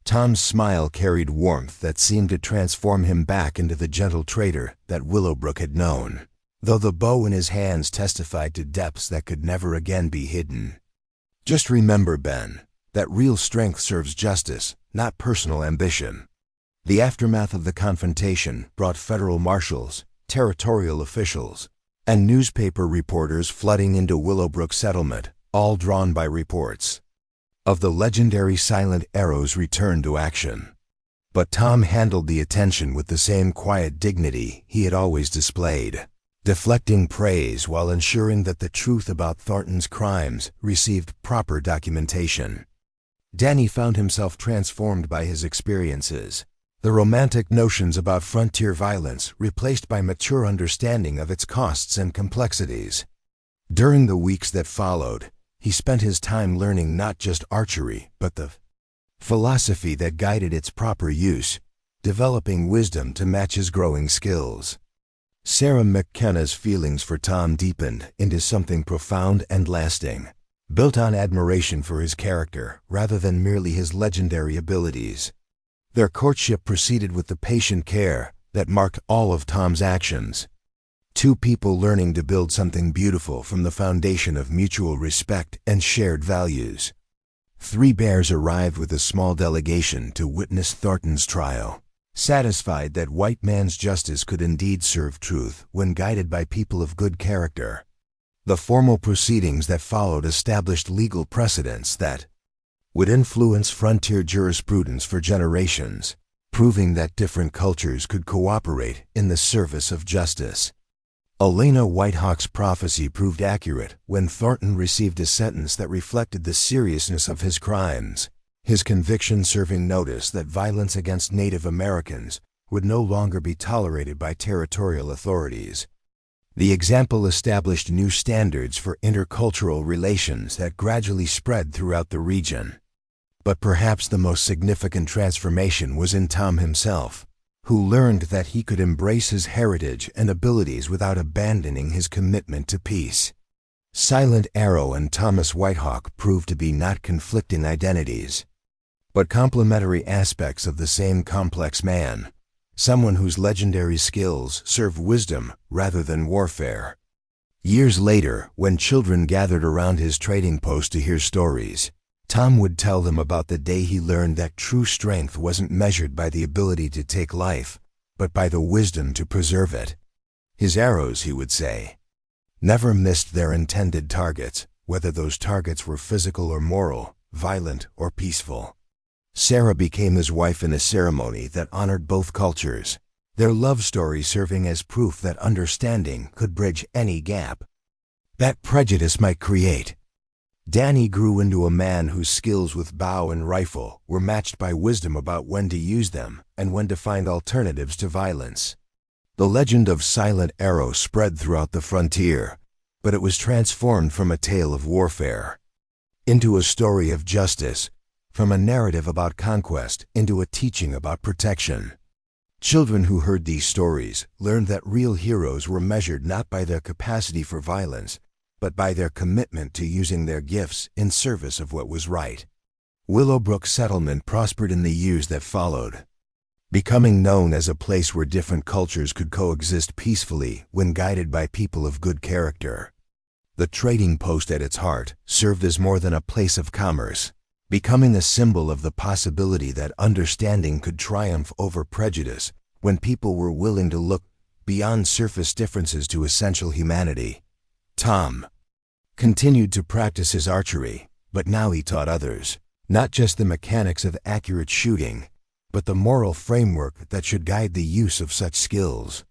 Tom's smile carried warmth that seemed to transform him back into the gentle trader that Willowbrook had known. though the bow in his hands testified to depths that could never again be hidden. Just remember, Ben, that real strength serves justice, not personal ambition. The aftermath of the confrontation brought federal marshals, territorial officials, and newspaper reporters flooding into Willowbrook Settlement, all drawn by reports of the legendary silent arrow's return to action. But Tom handled the attention with the same quiet dignity he had always displayed, deflecting praise while ensuring that the truth about Thornton's crimes received proper documentation. Danny found himself transformed by his experiences, the romantic notions about frontier violence replaced by mature understanding of its costs and complexities. During the weeks that followed, he spent his time learning not just archery, but the philosophy that guided its proper use, developing wisdom to match his growing skills. Sarah McKenna's feelings for Tom deepened into something profound and lasting, built on admiration for his character rather than merely his legendary abilities. Their courtship proceeded with the patient care that marked all of Tom's actions. Two people learning to build something beautiful from the foundation of mutual respect and shared values. 3 bears arrived with a small delegation to witness Thornton's trial, satisfied that white man's justice could indeed serve truth when guided by people of good character. The formal proceedings that followed established legal precedents that would influence frontier jurisprudence for generations, proving that different cultures could cooperate in the service of justice. Elena Whitehawk's prophecy proved accurate when Thornton received a sentence that reflected the seriousness of his crimes, his conviction serving notice that violence against Native Americans would no longer be tolerated by territorial authorities. The example established new standards for intercultural relations that gradually spread throughout the region. But perhaps the most significant transformation was in Tom himself, who learned that he could embrace his heritage and abilities without abandoning his commitment to peace. Silent Arrow and Thomas Whitehawk proved to be not conflicting identities, but complementary aspects of the same complex man, someone whose legendary skills serve wisdom rather than warfare. Years later, when children gathered around his trading post to hear stories, Tom would tell them about the day he learned that true strength wasn't measured by the ability to take life, but by the wisdom to preserve it. His arrows, he would say, never missed their intended targets, whether those targets were physical or moral, violent or peaceful. Sarah became his wife in a ceremony that honored both cultures, their love story serving as proof that understanding could bridge any gap that prejudice might create. Danny grew into a man whose skills with bow and rifle were matched by wisdom about when to use them and when to find alternatives to violence. The legend of Silent Arrow spread throughout the frontier, but it was transformed from a tale of warfare into a story of justice, from a narrative about conquest into a teaching about protection. Children who heard these stories learned that real heroes were measured not by their capacity for violence, but by their commitment to using their gifts in service of what was right. Willowbrook Settlement prospered in the years that followed, becoming known as a place where different cultures could coexist peacefully when guided by people of good character. The trading post at its heart served as more than a place of commerce, becoming a symbol of the possibility that understanding could triumph over prejudice when people were willing to look beyond surface differences to essential humanity. Tom continued to practice his archery, but now he taught others, not just the mechanics of accurate shooting, but the moral framework that should guide the use of such skills.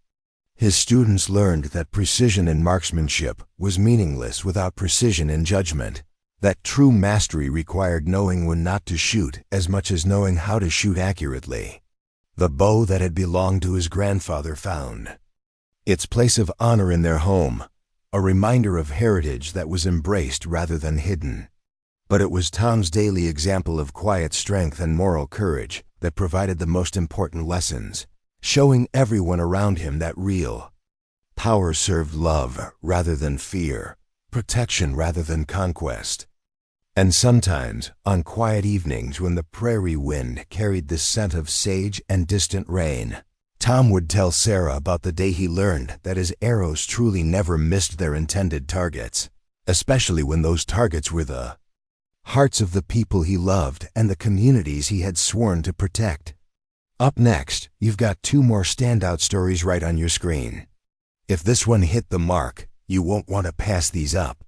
His students learned that precision in marksmanship was meaningless without precision in judgment, that true mastery required knowing when not to shoot as much as knowing how to shoot accurately. The bow that had belonged to his grandfather found its place of honor in their home, a reminder of heritage that was embraced rather than hidden. But it was Tom's daily example of quiet strength and moral courage that provided the most important lessons, showing everyone around him that real power served love rather than fear, protection rather than conquest. And sometimes, on quiet evenings when the prairie wind carried the scent of sage and distant rain, Tom would tell Sarah about the day he learned that his arrows truly never missed their intended targets, especially when those targets were the hearts of the people he loved and the communities he had sworn to protect. Up next, you've got 2 more standout stories right on your screen. If this one hit the mark, you won't want to pass these up.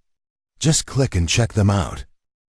Just click and check them out.